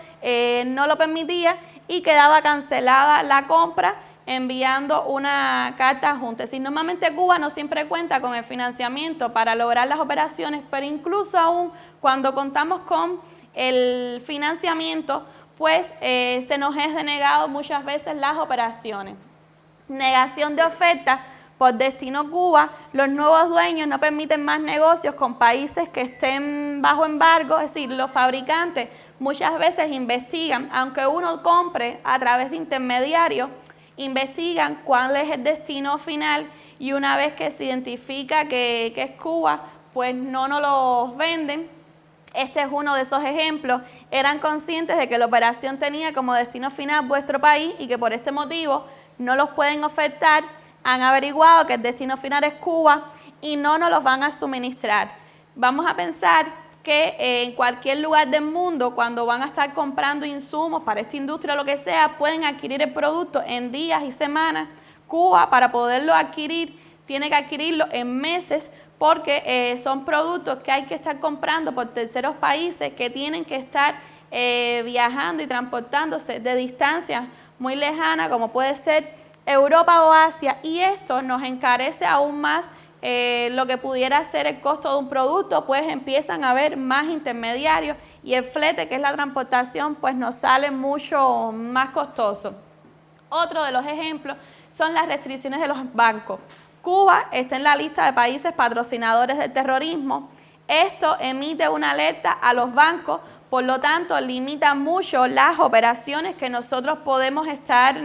no lo permitía, y quedaba cancelada la compra enviando una carta adjunta. Es decir, normalmente Cuba no siempre cuenta con el financiamiento para lograr las operaciones, pero incluso aún cuando contamos con el financiamiento, pues se nos es denegado muchas veces las operaciones. Negación de oferta por Destino Cuba. Los nuevos dueños no permiten más negocios con países que estén bajo embargo, es decir, los fabricantes muchas veces investigan, aunque uno compre a través de intermediarios, investigan cuál es el destino final, y una vez que se identifica que es Cuba, pues no nos los venden. Este es uno de esos ejemplos. Eran conscientes de que la operación tenía como destino final vuestro país y que por este motivo no los pueden ofertar. Han averiguado que el destino final es Cuba y no nos los van a suministrar. Vamos a pensar que en cualquier lugar del mundo, cuando van a estar comprando insumos para esta industria o lo que sea, pueden adquirir el producto en días y semanas. Cuba, para poderlo adquirir, tiene que adquirirlo en meses, porque son productos que hay que estar comprando por terceros países que tienen que estar viajando y transportándose de distancias muy lejanas, como puede ser Europa o Asia, y esto nos encarece aún más lo que pudiera ser el costo de un producto, pues empiezan a haber más intermediarios y el flete, que es la transportación, pues nos sale mucho más costoso. Otro de los ejemplos son las restricciones de los bancos. Cuba está en la lista de países patrocinadores del terrorismo. Esto emite una alerta a los bancos, por lo tanto limita mucho las operaciones que nosotros podemos estar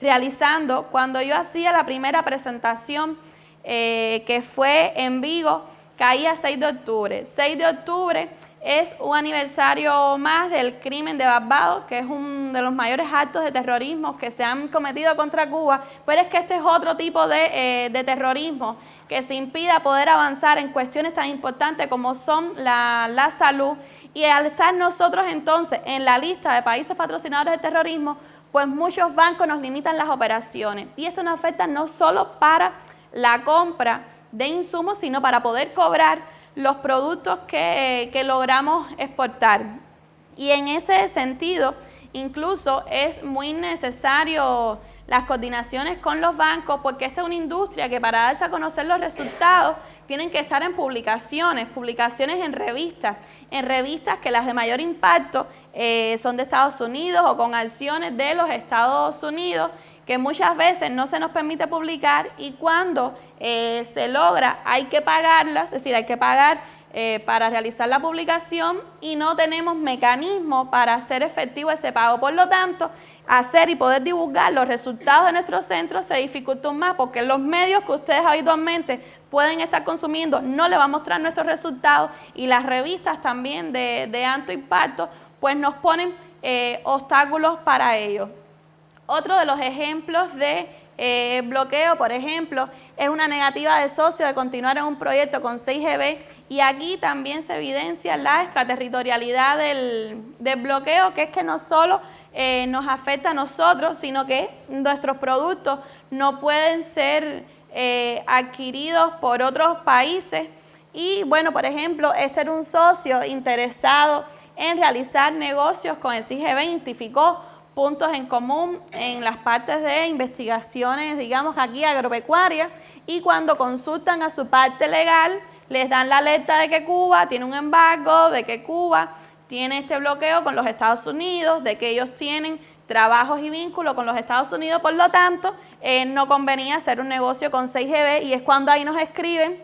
realizando. Cuando yo hacía la primera presentación que fue en Vigo, caía 6 de octubre. 6 de octubre es un aniversario más del crimen de Barbados, que es uno de los mayores actos de terrorismo que se han cometido contra Cuba, pero es que este es otro tipo de terrorismo que se impida poder avanzar en cuestiones tan importantes como son la salud, y al estar nosotros entonces en la lista de países patrocinadores del terrorismo, pues muchos bancos nos limitan las operaciones, y esto nos afecta no solo para la compra de insumos, sino para poder cobrar los productos que logramos exportar. Y en ese sentido, incluso es muy necesario las coordinaciones con los bancos, porque esta es una industria que para darse a conocer los resultados tienen que estar en publicaciones en revistas que las de mayor impacto son de Estados Unidos o con acciones de los Estados Unidos, que muchas veces no se nos permite publicar, y cuando se logra hay que pagarlas, es decir, hay que pagar para realizar la publicación, y no tenemos mecanismo para hacer efectivo ese pago. Por lo tanto, hacer y poder divulgar los resultados de nuestros centros se dificulta más, porque los medios que ustedes habitualmente pueden estar consumiendo no les va a mostrar nuestros resultados, y las revistas también de alto impacto pues nos ponen obstáculos para ello. Otro de los ejemplos de bloqueo, por ejemplo, es una negativa de socios de continuar en un proyecto con 6GB, y aquí también se evidencia la extraterritorialidad del bloqueo, que es que no solo nos afecta a nosotros, sino que nuestros productos no pueden ser adquiridos por otros países. Y bueno, por ejemplo, este era un socio interesado en realizar negocios con el 6GB, identificó puntos en común en las partes de investigaciones, digamos aquí agropecuarias, y cuando consultan a su parte legal, les dan la alerta de que Cuba tiene un embargo, de que Cuba tiene este bloqueo con los Estados Unidos, de que ellos tienen trabajos y vínculos con los Estados Unidos, por lo tanto, no convenía hacer un negocio con 6GB, y es cuando ahí nos escriben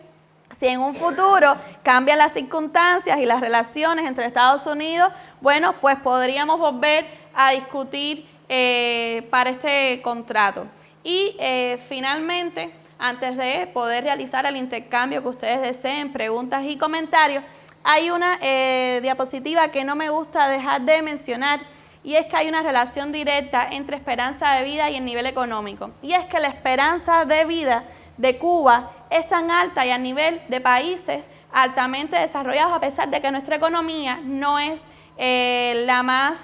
si en un futuro cambian las circunstancias y las relaciones entre Estados Unidos, bueno, pues podríamos volver a discutir para este contrato. Y finalmente, antes de poder realizar el intercambio que ustedes deseen, preguntas y comentarios, hay una diapositiva que no me gusta dejar de mencionar, y es que hay una relación directa entre esperanza de vida y el nivel económico. Y es que la esperanza de vida de Cuba es tan alta y a nivel de países altamente desarrollados, a pesar de que nuestra economía no es la más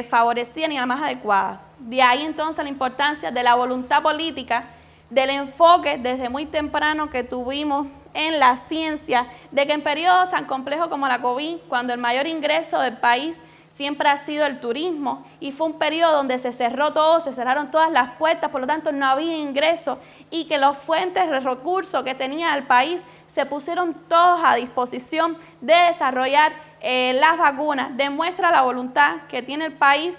favorecida ni la más adecuada. De ahí entonces la importancia de la voluntad política, del enfoque desde muy temprano que tuvimos en la ciencia, de que en periodos tan complejos como la COVID, cuando el mayor ingreso del país siempre ha sido el turismo, y fue un periodo donde se cerró todo, se cerraron todas las puertas, por lo tanto no había ingresos, y que las fuentes de recursos que tenía el país se pusieron todos a disposición de desarrollar las vacunas. Demuestra la voluntad que tiene el país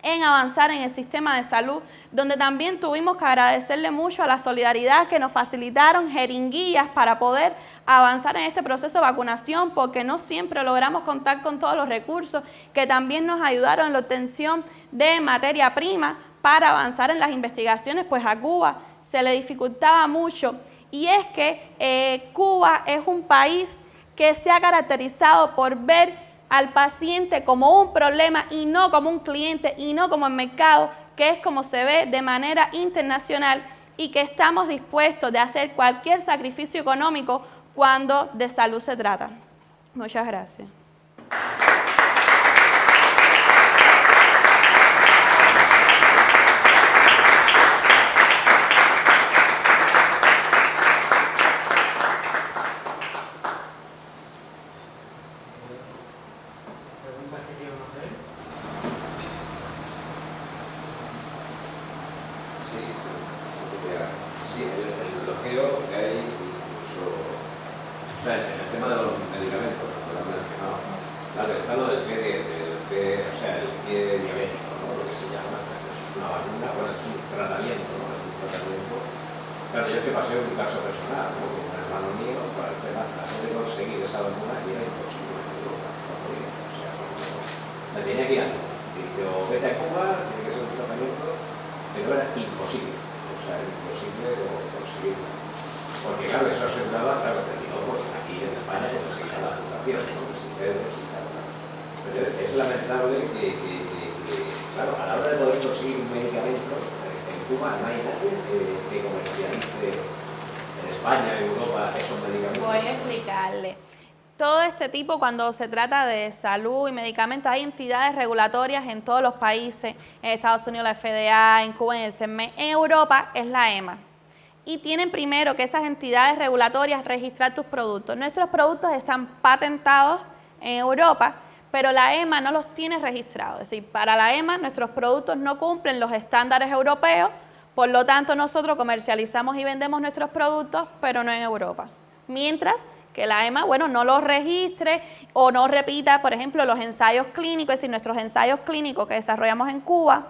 en avanzar en el sistema de salud, donde también tuvimos que agradecerle mucho a la solidaridad que nos facilitaron jeringuillas para poder avanzar en este proceso de vacunación, porque no siempre logramos contar con todos los recursos que también nos ayudaron en la obtención de materia prima para avanzar en las investigaciones, pues a Cuba se le dificultaba mucho. Y es que Cuba es un país que se ha caracterizado por ver al paciente como un problema y no como un cliente y no como el mercado, que es como se ve de manera internacional, y que estamos dispuestos de hacer cualquier sacrificio económico cuando de salud se trata. Muchas gracias. Sí, el bloqueo que hay incluso, o sea, en el tema de los medicamentos, que lo han mencionado, claro, está lo del pie diabético, ¿no? Lo que se llama, es una vacuna, bueno, es un tratamiento, ¿no? Es un tratamiento. Claro, yo que pasé un caso personal, ¿no? Con un hermano mío, para el tema de conseguir esa vacuna, y era imposible, no podía, o sea, me tenía que ir a dice, o vete a Cuba, tiene que ser un tratamiento, pero era imposible. O sea, es imposible conseguirlo. Porque claro, eso aseguraba, claro, terminó pues aquí en España porque se hizo la fundación, ¿no? dedos y tal. Pero es lamentable que, claro, a la hora de poder conseguir un medicamento, en Cuba no hay nadie que comercialice en España, en Europa, esos medicamentos. Voy a explicarle. Todo este tipo, cuando se trata de salud y medicamentos, hay entidades regulatorias en todos los países, en Estados Unidos la FDA, en Cuba en el CERME, en Europa es la EMA. Y tienen primero que esas entidades regulatorias registrar tus productos. Nuestros productos están patentados en Europa, pero la EMA no los tiene registrados. Es decir, para la EMA nuestros productos no cumplen los estándares europeos, por lo tanto nosotros comercializamos y vendemos nuestros productos, pero no en Europa. Mientras que la EMA, bueno, no los registre o no repita, por ejemplo, los ensayos clínicos, es decir, nuestros ensayos clínicos que desarrollamos en Cuba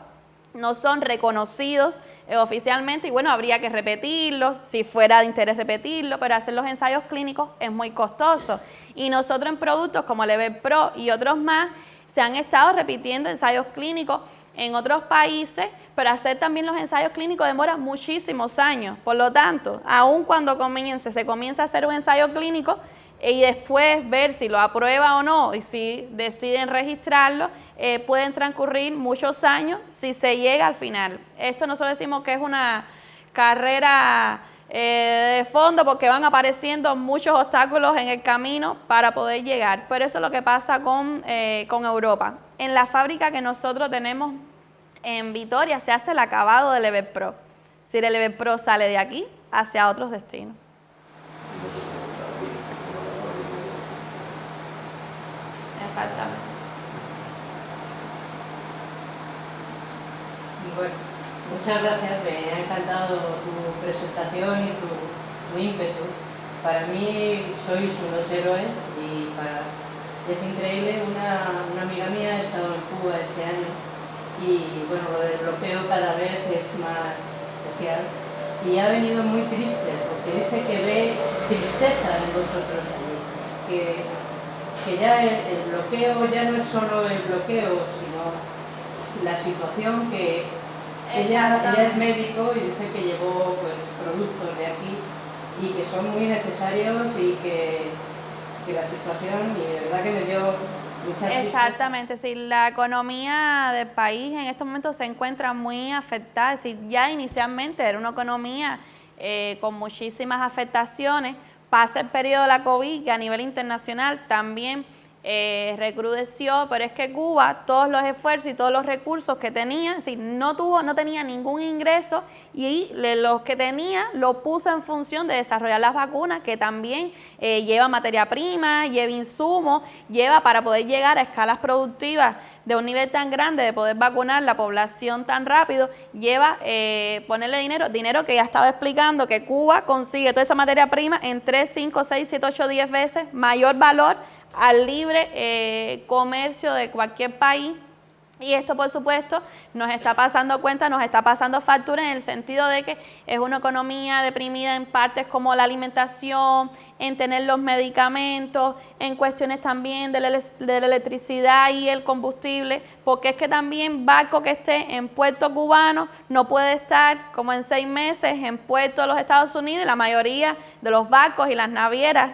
no son reconocidos oficialmente y bueno, habría que repetirlos, si fuera de interés repetirlo, pero hacer los ensayos clínicos es muy costoso. Y nosotros en productos como Level Pro y otros más, se han estado repitiendo ensayos clínicos en otros países, pero hacer también los ensayos clínicos demora muchísimos años. Por lo tanto, aun cuando se comienza a hacer un ensayo clínico y después ver si lo aprueba o no y si deciden registrarlo, pueden transcurrir muchos años si se llega al final. Esto nosotros decimos que es una carrera de fondo porque van apareciendo muchos obstáculos en el camino para poder llegar. Pero eso es lo que pasa con Europa. En la fábrica que nosotros tenemos en Vitoria se hace el acabado del Level Pro. Si el Level Pro sale de aquí hacia otros destinos. Exactamente. Bueno, muchas gracias, me ha encantado tu presentación y tu ímpetu. Para mí sois unos héroes y es increíble. Una amiga mía ha estado en Cuba este año y bueno, lo del bloqueo cada vez es más especial y ha venido muy triste porque dice que ve tristeza en vosotros allí, que ya el bloqueo ya no es solo el bloqueo, sino la situación que ella es médico y dice que llevó pues productos de aquí y que son muy necesarios y que la situación, y de verdad que me dio mucha tristeza. Exactamente, sí, la economía del país en estos momentos se encuentra muy afectada, es decir, ya inicialmente era una economía con muchísimas afectaciones, pasa el periodo de la COVID que a nivel internacional también recrudeció, pero es que Cuba, todos los esfuerzos y todos los recursos que tenía, es decir, no tenía ningún ingreso y los que tenía lo puso en función de desarrollar las vacunas, que también lleva materia prima, lleva insumos, lleva para poder llegar a escalas productivas de un nivel tan grande de poder vacunar la población tan rápido, lleva ponerle dinero que ya estaba explicando que Cuba consigue toda esa materia prima en 3, 5, 6, 7, 8, 10 veces mayor valor al libre comercio de cualquier país. Y esto, por supuesto, nos está pasando cuenta, nos está pasando factura en el sentido de que es una economía deprimida en partes como la alimentación, en tener los medicamentos, en cuestiones también de la electricidad y el combustible, porque es que también barco que esté en puerto cubano no puede estar como en 6 meses en puerto de los Estados Unidos, y la mayoría de los barcos y las navieras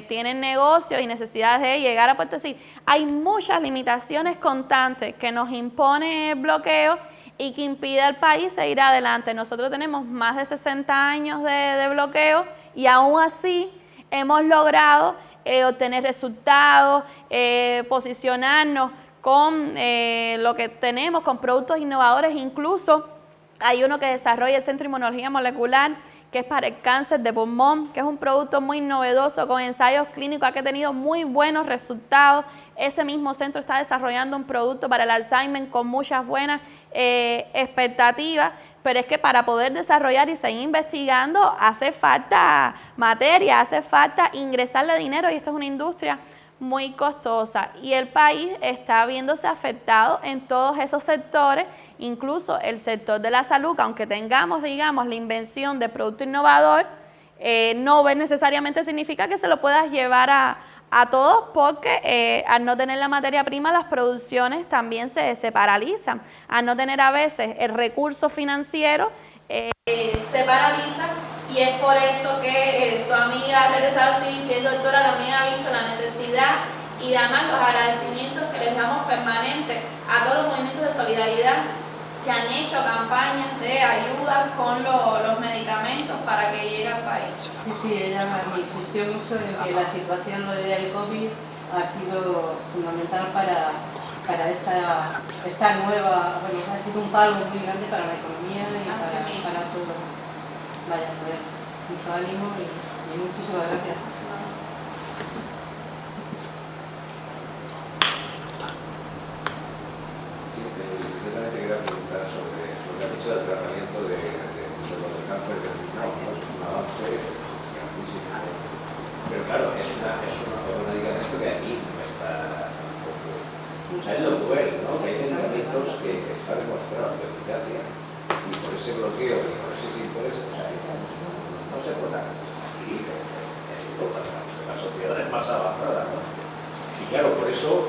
tienen negocios y necesidades de llegar a puerto. Sí, hay muchas limitaciones constantes que nos impone el bloqueo y que impide al país seguir adelante. Nosotros tenemos más de 60 años de bloqueo y aún así hemos logrado obtener resultados, posicionarnos con lo que tenemos, con productos innovadores. Incluso hay uno que desarrolla el Centro de Inmunología Molecular, que es para el cáncer de pulmón, que es un producto muy novedoso con ensayos clínicos, que ha tenido muy buenos resultados. Ese mismo centro está desarrollando un producto para el Alzheimer con muchas buenas expectativas, pero es que para poder desarrollar y seguir investigando hace falta materia, hace falta ingresarle dinero, y esto es una industria muy costosa y el país está viéndose afectado en todos esos sectores, incluso el sector de la salud, que aunque tengamos, digamos, la invención de producto innovador, no necesariamente significa que se lo puedas llevar a todos, porque al no tener la materia prima, las producciones también se paralizan. Al no tener a veces el recurso financiero, se paraliza, y es por eso que su amiga Teresa, sí, siendo doctora, también ha visto la necesidad Y además los agradecimientos que les damos permanentes a todos los movimientos de solidaridad que han hecho campañas de ayuda con los medicamentos para que llegue al país. Sí, ella insistió mucho en que la situación del COVID ha sido fundamental para esta nueva, bueno, ha sido un palo muy grande para la economía y para todo. Vaya, pues mucho ánimo y muchísimas gracias. Sobre el hecho del tratamiento de lo del cáncer del riñón, ¿no? Es un avance grandísimo. Pero claro, es un medicamento que aquí no está tampoco. O sea, es lo cruel, ¿no? Que hay medicamentos que están demostrados de eficacia y por ese bloqueo y por ese interés, o sea, no se puede conseguir en las sociedades más avanzadas, ¿no? Y claro, por eso,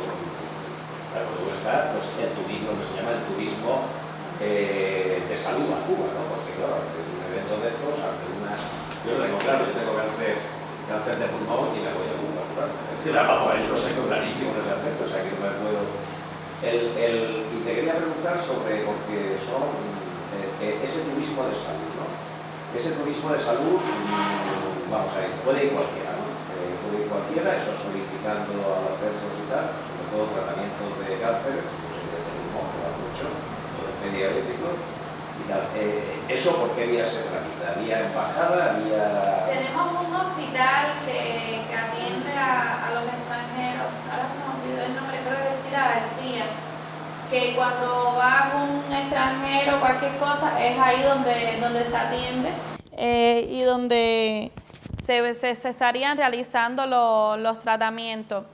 claro, luego está pues, el turismo, que se llama el turismo de salud a Cuba, ¿no? Porque claro, ante un evento de estos, ante una... Yo lo tengo claro, yo tengo cáncer de pulmón y me voy a Cuba, claro. Vamos, yo lo tengo clarísimo en ese aspecto, o sea que no me puedo... Y te quería preguntar sobre, porque son ese turismo de salud, ¿no? Ese turismo de salud, vamos a ver, puede ir cualquiera, ¿no? Puede ir cualquiera, eso solicitando a los centros y tal, sobre todo tratamientos de cáncer, pues de pulmón, que va mucho, diabético y tal. ¿Eso por qué vía se tramita? ¿Vía embajada? Tenemos un hospital que atiende a los extranjeros, ahora se me olvidó el nombre, creo que es Cira García, que cuando va un extranjero, cualquier cosa, es ahí donde se atiende y donde se estarían realizando los tratamientos.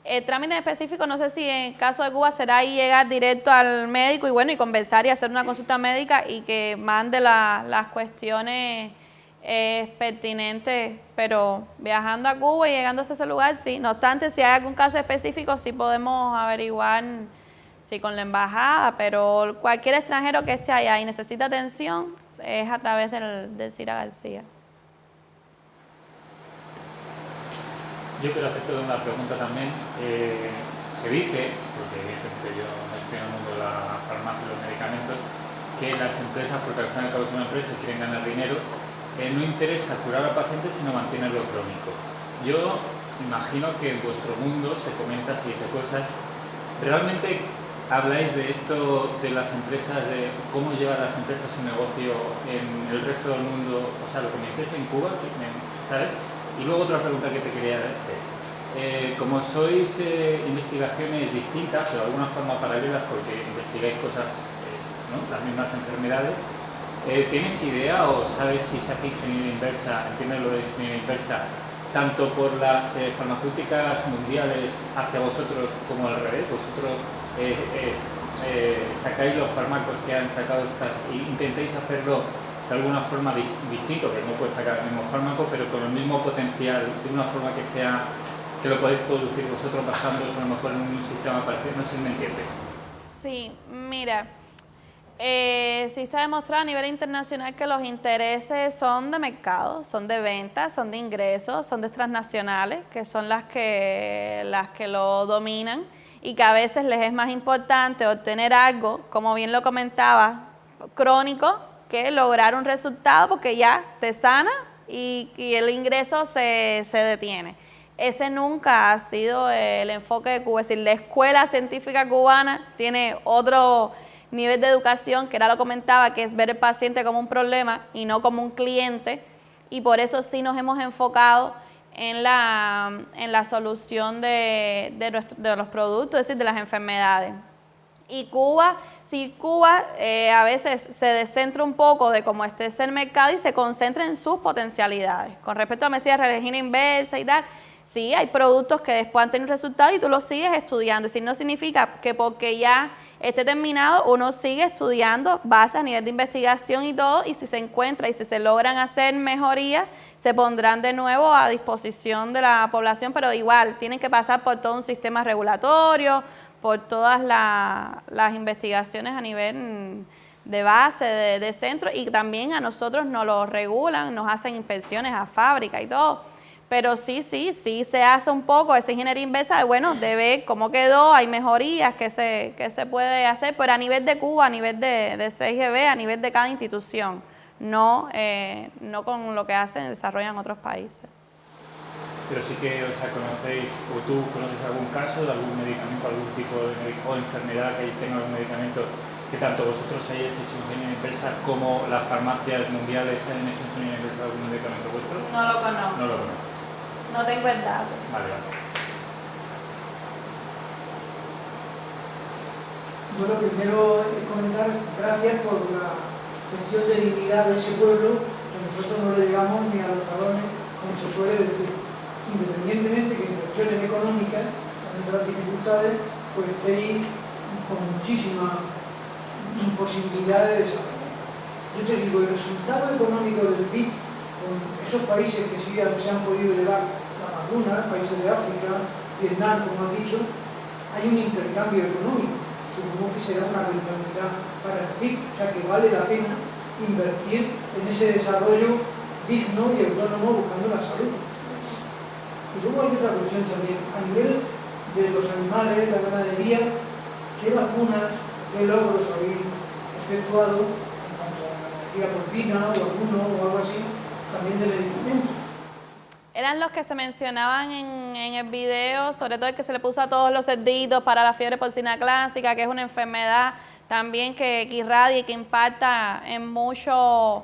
El trámite específico, no sé si en el caso de Cuba será ahí llegar directo al médico y bueno, y conversar y hacer una consulta médica y que mande las cuestiones pertinentes, pero viajando a Cuba y llegando a ese lugar, sí. No obstante, si hay algún caso específico, sí podemos averiguar sí, con la embajada, pero cualquier extranjero que esté allá y necesita atención es a través del Cira García. Yo quiero hacerte una pregunta también. Se dice, porque evidentemente yo no estoy en el mundo de la farmacia y los medicamentos, que las empresas, porque al fin y al cabo es una empresa, quieren ganar dinero, no interesa curar al paciente sino mantenerlo crónico. Yo imagino que en vuestro mundo se comenta, se dice cosas. ¿Realmente habláis de esto de las empresas, de cómo llevar las empresas su negocio en el resto del mundo? O sea, lo que me interesa en Cuba, ¿sabes? Y luego otra pregunta que te quería hacer. Como sois investigaciones distintas, pero de alguna forma paralelas, porque investigáis cosas, ¿no? Las mismas enfermedades, ¿tienes idea o sabes si se hace ingeniería inversa, entiendes lo de ingeniería inversa, tanto por las farmacéuticas mundiales hacia vosotros como al revés? Vosotros sacáis los fármacos que han sacado estas e intentáis hacerlo de alguna forma distinto, que no puede sacar el mismo fármaco, pero con el mismo potencial, de una forma que sea, que lo podéis producir vosotros basándoos a lo mejor en un sistema parecido, no sé si me entiendes. Sí, mira, sí está demostrado a nivel internacional que los intereses son de mercado, son de ventas, son de ingresos, son de transnacionales, que son las que lo dominan y que a veces les es más importante obtener algo, como bien lo comentaba, crónico, que lograr un resultado porque ya te sana y el ingreso se detiene. Ese nunca ha sido el enfoque de Cuba, es decir, la escuela científica cubana tiene otro nivel de educación, que era lo que comentaba, que es ver el paciente como un problema y no como un cliente, y por eso sí nos hemos enfocado en la solución de los productos, es decir, de las enfermedades. Y Cuba, sí, Cuba a veces se descentra un poco de cómo esté el mercado y se concentra en sus potencialidades. Con respecto a medicina religiosa inversa y tal, sí, hay productos que después han tenido resultados y tú los sigues estudiando. Es decir, no significa que porque ya esté terminado uno sigue estudiando base a nivel de investigación y todo, y si se encuentra y si se logran hacer mejorías, se pondrán de nuevo a disposición de la población, pero igual tienen que pasar por todo un sistema regulatorio, por todas las investigaciones a nivel de base, de centro, y también a nosotros nos lo regulan, nos hacen inspecciones a fábrica y todo, Pero sí se hace un poco esa ingeniería inversa de, bueno, de ver cómo quedó, hay mejorías que se puede hacer, pero a nivel de Cuba, a nivel de CIGB, a nivel de cada institución, no con lo que hacen, desarrollan otros países. Pero sí que, o sea, conocéis, o tú conoces algún caso de algún medicamento, algún tipo de o enfermedad que tenga algún medicamento que tanto vosotros hayáis hecho ingeniería inversa como las farmacias mundiales hayan hecho ingeniería inversa de algún medicamento vuestro? No lo conozco. No lo conoces. No tengo el dato. Vale. Bueno, primero comentar gracias por la cuestión de dignidad de ese pueblo, que nosotros no le llegamos ni a los talones, como se suele decir. Independientemente que en cuestiones económicas, también de las dificultades, pues estéis con muchísima imposibilidad de desarrollar. Yo te digo, el resultado económico del CIC, con esos países que sí se han podido llevar las vacunas, países de África, Vietnam, como has dicho, hay un intercambio económico. Supongo que será una rentabilidad para el CIC, o sea que vale la pena invertir en ese desarrollo digno y autónomo buscando la salud. Y luego hay otra cuestión también, a nivel de los animales, la ganadería, ¿qué vacunas, qué logros habéis efectuado en cuanto a la ganadería porcina o vacuno o algo así, también de medicamentos? Eran los que se mencionaban en el video, sobre todo el que se le puso a todos los cerditos para la fiebre porcina clásica, que es una enfermedad también que irradia y que impacta en muchos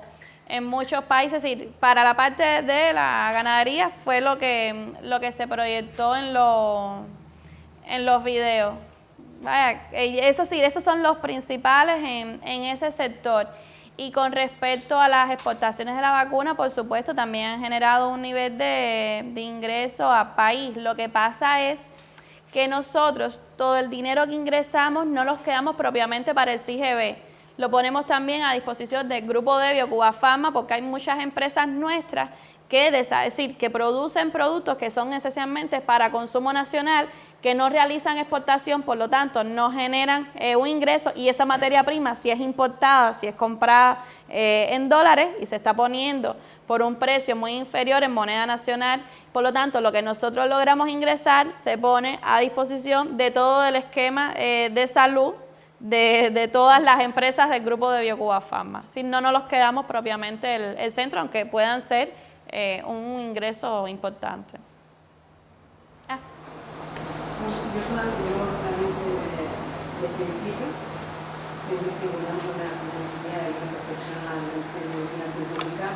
países. Y para la parte de la ganadería fue lo que se proyectó en los videos. Vaya, eso sí, esos son los principales en ese sector. Y con respecto a las exportaciones de la vacuna, por supuesto, también han generado un nivel de ingreso al país. Lo que pasa es que nosotros, todo el dinero que ingresamos, no los quedamos propiamente para el CIGB. Lo ponemos también a disposición del grupo de Biocuba Pharma, porque hay muchas empresas nuestras que producen productos que son esencialmente para consumo nacional, que no realizan exportación, por lo tanto no generan un ingreso, y esa materia prima, si es importada, si es comprada en dólares y se está poniendo por un precio muy inferior en moneda nacional, por lo tanto lo que nosotros logramos ingresar se pone a disposición de todo el esquema de salud de todas las empresas del grupo de Biocuba Pharma. Si no nos los quedamos propiamente el centro, aunque puedan ser un ingreso importante. Yo solamente me felicito, siempre asegurando una idea de una profesionalmente de una pública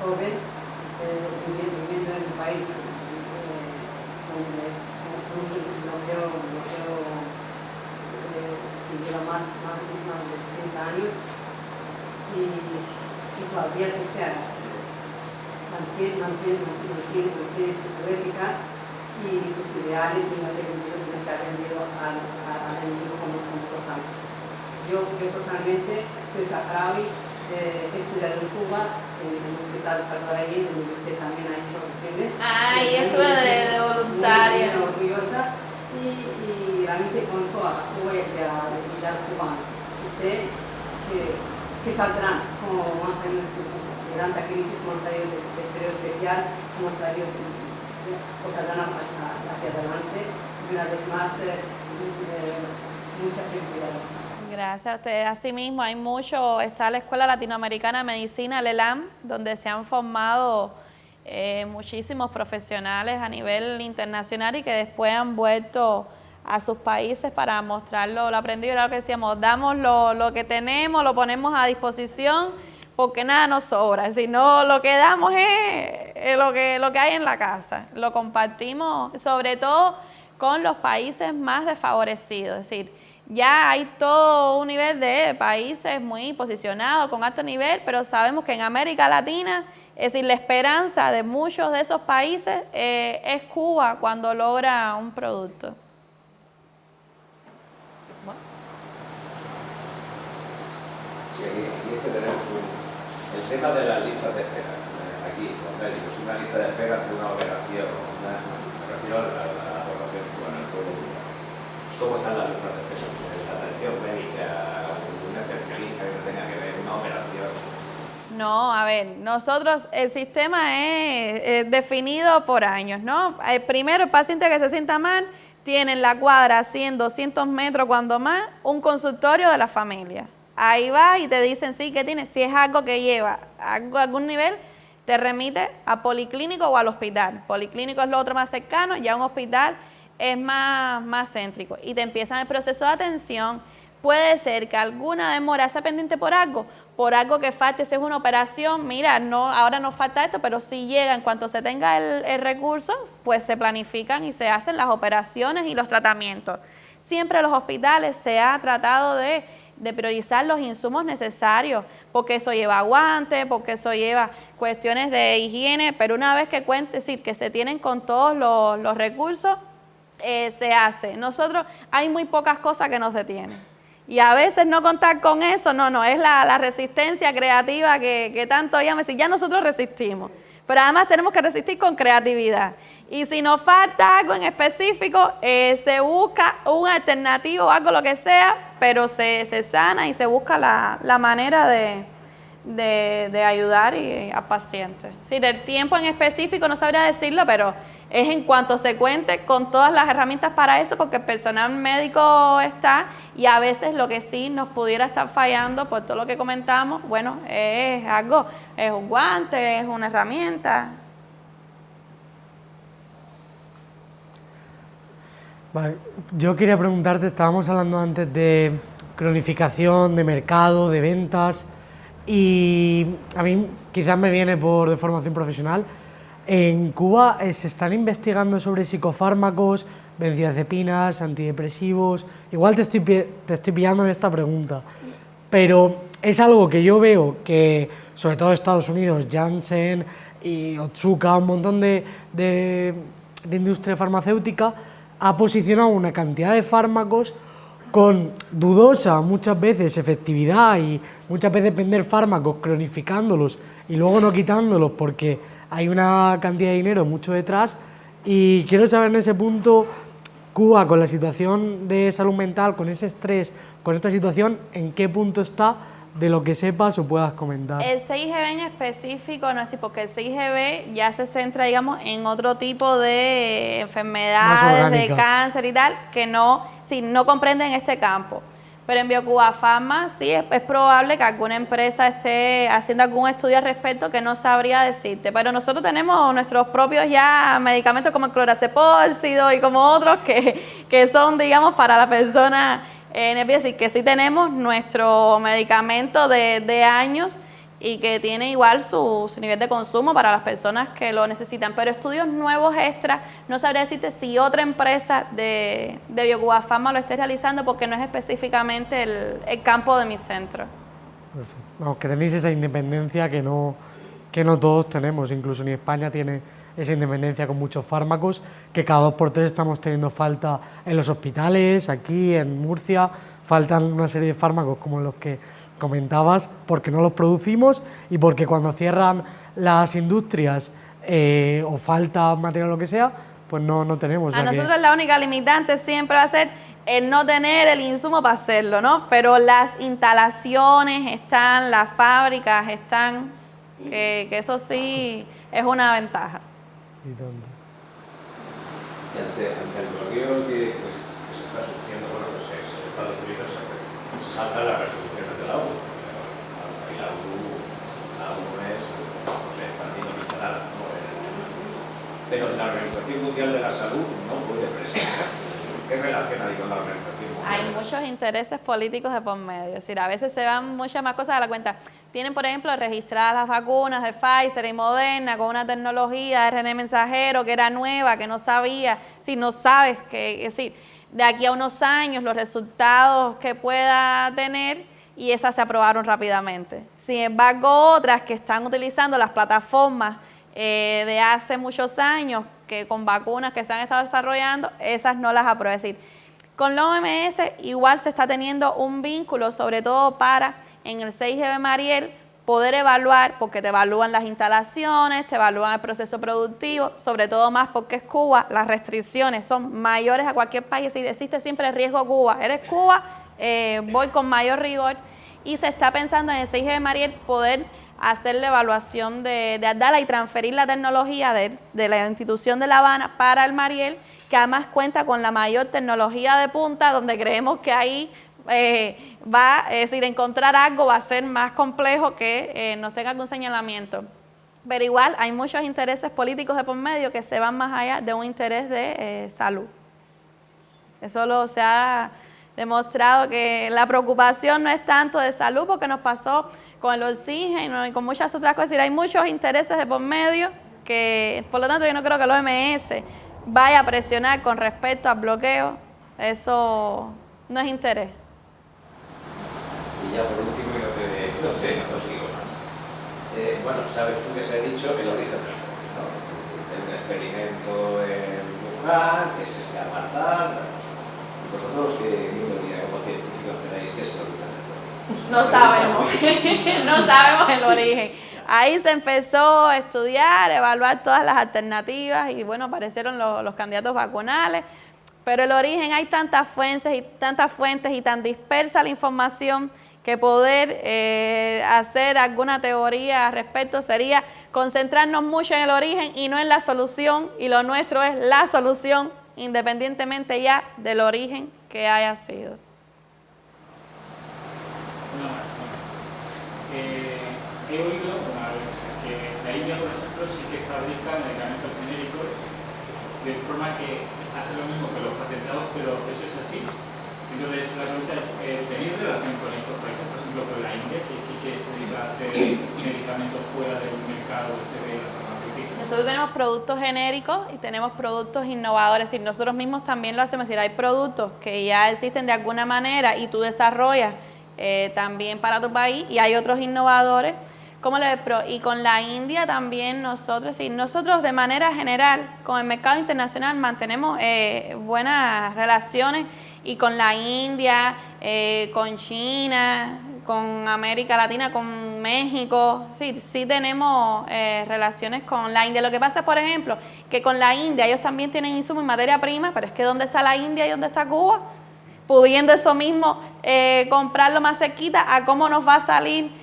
joven viviendo en un país donde lo veo que lleva más de 60 años y todavía mantiene su ética y sus ideales, y no se ha vendido al enemigo como otros años. Yo personalmente soy saharaui, he estudiado en Cuba, en el Hospital Salvador Allende, donde usted también ha hecho y estuve de voluntaria. Muy orgullosa, y realmente conozco a Cuba y a los cubanos. Y sé que saldrán, como van a salir de tanta crisis, como han salido del periodo especial, como han salido o saldrán hacia adelante, y una vez más muchas felicidades. Gracias a ustedes. Asimismo, está la Escuela Latinoamericana de Medicina, LELAM, donde se han formado muchísimos profesionales a nivel internacional y que después han vuelto a sus países para mostrar lo aprendido. Era lo que decíamos, damos lo que tenemos, lo ponemos a disposición, porque nada nos sobra, sino lo que damos es lo que hay en la casa. Lo compartimos sobre todo con los países más desfavorecidos, es decir, ya hay todo un nivel de países muy posicionados, con alto nivel, pero sabemos que en América Latina, es decir, la esperanza de muchos de esos países es Cuba cuando logra un producto. Sí, aquí es que tenemos el tema de las listas de espera. Aquí, los médicos, una lista de espera de una operación, me refiero a la población cubana, al pueblo cubano. ¿Cómo están las listas de espera? La atención médica, un especialista que no tenga que ver, una operación. No, a ver. ver, nosotros, el sistema es definido por años, ¿no? Primero, el paciente que se sienta mal, tiene en la cuadra 100, 200 metros, cuando más, un consultorio de la familia. Ahí va y te dicen, sí, ¿qué tienes? Si es algo que lleva a algún nivel, te remite a policlínico o al hospital. Policlínico es lo otro más cercano, ya un hospital es más céntrico. Y te empiezan el proceso de atención. Puede ser que alguna demora sea pendiente por algo que falte, si es una operación, mira, ahora nos falta esto, pero si llega, en cuanto se tenga el recurso, pues se planifican y se hacen las operaciones y los tratamientos. Siempre en los hospitales se ha tratado de priorizar los insumos necesarios, porque eso lleva guantes, porque eso lleva cuestiones de higiene, pero una vez que que se tienen con todos los recursos, se hace. Nosotros, hay muy pocas cosas que nos detienen. Y a veces no contar con eso, es la resistencia creativa que tanto llama. Ya nosotros resistimos, pero además tenemos que resistir con creatividad. Y si nos falta algo en específico, se busca un alternativo, algo lo que sea, pero se sana y se busca la manera de ayudar al paciente. Sí, del tiempo en específico no sabría decirlo, pero es en cuanto se cuente con todas las herramientas para eso, porque el personal médico está, y a veces lo que sí nos pudiera estar fallando por todo lo que comentamos, bueno, es algo, es un guante, es una herramienta. Vale, yo quería preguntarte, estábamos hablando antes de cronificación, de mercado, de ventas, y a mí quizás me viene de formación profesional. En Cuba se están investigando sobre psicofármacos, benzodiazepinas, antidepresivos. Igual te estoy pillando en esta pregunta, pero es algo que yo veo que, sobre todo en Estados Unidos, Janssen y Otsuka, un montón de industria farmacéutica, ha posicionado una cantidad de fármacos con dudosa muchas veces efectividad, y muchas veces vender fármacos cronificándolos y luego no quitándolos porque hay una cantidad de dinero mucho detrás. Y quiero saber en ese punto, Cuba, con la situación de salud mental, con ese estrés, con esta situación, ¿en qué punto está? De lo que sepas o puedas comentar. El CIGB en específico no es así, porque el CIGB ya se centra, digamos, en otro tipo de enfermedades, de cáncer y tal, que no comprenden este campo. Pero en Biocuba Pharma sí es probable que alguna empresa esté haciendo algún estudio al respecto que no sabría decirte. Pero nosotros tenemos nuestros propios ya medicamentos como el clorazepóxido y como otros que son, digamos, para la persona nerviosa, y que sí tenemos nuestro medicamento de años y que tiene igual su nivel de consumo para las personas que lo necesitan. Pero estudios nuevos extras, no sabría decirte si otra empresa de Biocuba Pharma lo esté realizando, porque no es específicamente el campo de mi centro. Perfecto. Vamos, que tenéis esa independencia que no todos tenemos, incluso ni España tiene esa independencia con muchos fármacos, que cada 2 por 3 estamos teniendo falta en los hospitales, aquí en Murcia, faltan una serie de fármacos como los que comentabas, porque no los producimos y porque cuando cierran las industrias o falta material o lo que sea, pues no tenemos. A nosotros la única limitante siempre va a ser el no tener el insumo para hacerlo, ¿no? Pero las instalaciones están, las fábricas están, que eso sí es una ventaja. ¿Y dónde? Ante el bloqueo que se está sufriendo, pues en Estados Unidos se saltan las resoluciones de la ONU. Y la ONU es, partido militar, ¿no? Pero la Organización Mundial de la Salud no puede presentar. ¿Qué relación hay con la Organización Mundial? Hay muchos intereses políticos de por medio, es decir, a veces se van muchas más cosas a la cuenta. Tienen, por ejemplo, registradas las vacunas de Pfizer y Moderna con una tecnología de RNA mensajero que era nueva, que no sabía, si no sabes que, es decir, de aquí a unos años los resultados que pueda tener, y esas se aprobaron rápidamente. Sin embargo, otras que están utilizando las plataformas de hace muchos años, que con vacunas que se han estado desarrollando, esas no las aprueban. Es decir, con la OMS igual se está teniendo un vínculo, sobre todo para en el CIGB Mariel poder evaluar, porque te evalúan las instalaciones, te evalúan el proceso productivo, sobre todo más porque es Cuba, las restricciones son mayores a cualquier país, es decir, existe siempre el riesgo Cuba. Eres Cuba, voy con mayor rigor, y se está pensando en el CIGB Mariel poder hacer la evaluación de Abdala y transferir la tecnología de la institución de La Habana para el Mariel, que además cuenta con la mayor tecnología de punta, donde creemos que ahí es decir, encontrar algo va a ser más complejo que nos tenga algún señalamiento. Pero igual hay muchos intereses políticos de por medio que se van más allá de un interés de salud. Eso se ha demostrado que la preocupación no es tanto de salud, porque nos pasó con el oxígeno y con muchas otras cosas. Hay muchos intereses de por medio que, por lo tanto, yo no creo que el OMS vaya a presionar con respecto al bloqueo. Eso no es interés. Y ya por último, no te sigo. Bueno, sabes tú que se ha dicho el origen del COVID, ¿no? El experimento en Wuhan, que se llama tal. Vosotros, que como científicos tenéis, ¿qué es el origen del COVID? No sabemos, no sabemos el origen. Ahí se empezó a estudiar, evaluar todas las alternativas y bueno, aparecieron los candidatos vacunales, pero el origen, hay tantas fuentes y tan dispersa la información que poder hacer alguna teoría al respecto sería concentrarnos mucho en el origen y no en la solución, y lo nuestro es la solución, independientemente ya del origen que haya sido. Una más. He oído que la India, por ejemplo, sí que fabrica medicamentos genéricos de forma que hace lo mismo que los patentados, pero eso es así. Entonces, la pregunta es, ¿tenéis relación con estos países, por ejemplo con la India, que sí que se dedica a hacer medicamentos fuera del mercado de la farmacéutica? Nosotros tenemos productos genéricos y tenemos productos innovadores, y nosotros mismos también lo hacemos. Es decir, hay productos que ya existen de alguna manera y tú desarrollas también para tu país, y hay otros innovadores. Y con la India también nosotros de manera general con el mercado internacional mantenemos buenas relaciones, y con la India, con China, con América Latina, con México, sí tenemos relaciones con la India. Lo que pasa, por ejemplo, que con la India ellos también tienen insumos y materia prima, pero es que ¿dónde está la India y dónde está Cuba? Pudiendo eso mismo comprarlo más cerquita, ¿a cómo nos va a salir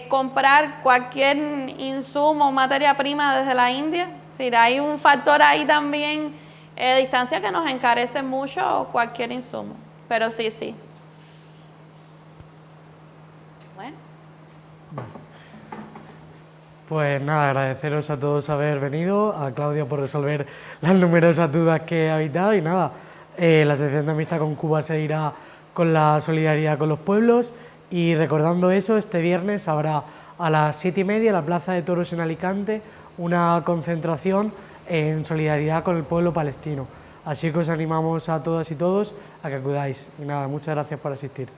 comprar cualquier insumo o materia prima desde la India? Es decir, hay un factor ahí también de distancia que nos encarece mucho cualquier insumo, pero sí. Bueno. Pues nada, agradeceros a todos haber venido, a Claudia por resolver las numerosas dudas que habéis dado, y nada, la sección de amistad con Cuba seguirá con la solidaridad con los pueblos. Y recordando eso, este viernes habrá a las 7:30 en la Plaza de Toros en Alicante una concentración en solidaridad con el pueblo palestino. Así que os animamos a todas y todos a que acudáis. Y nada, muchas gracias por asistir.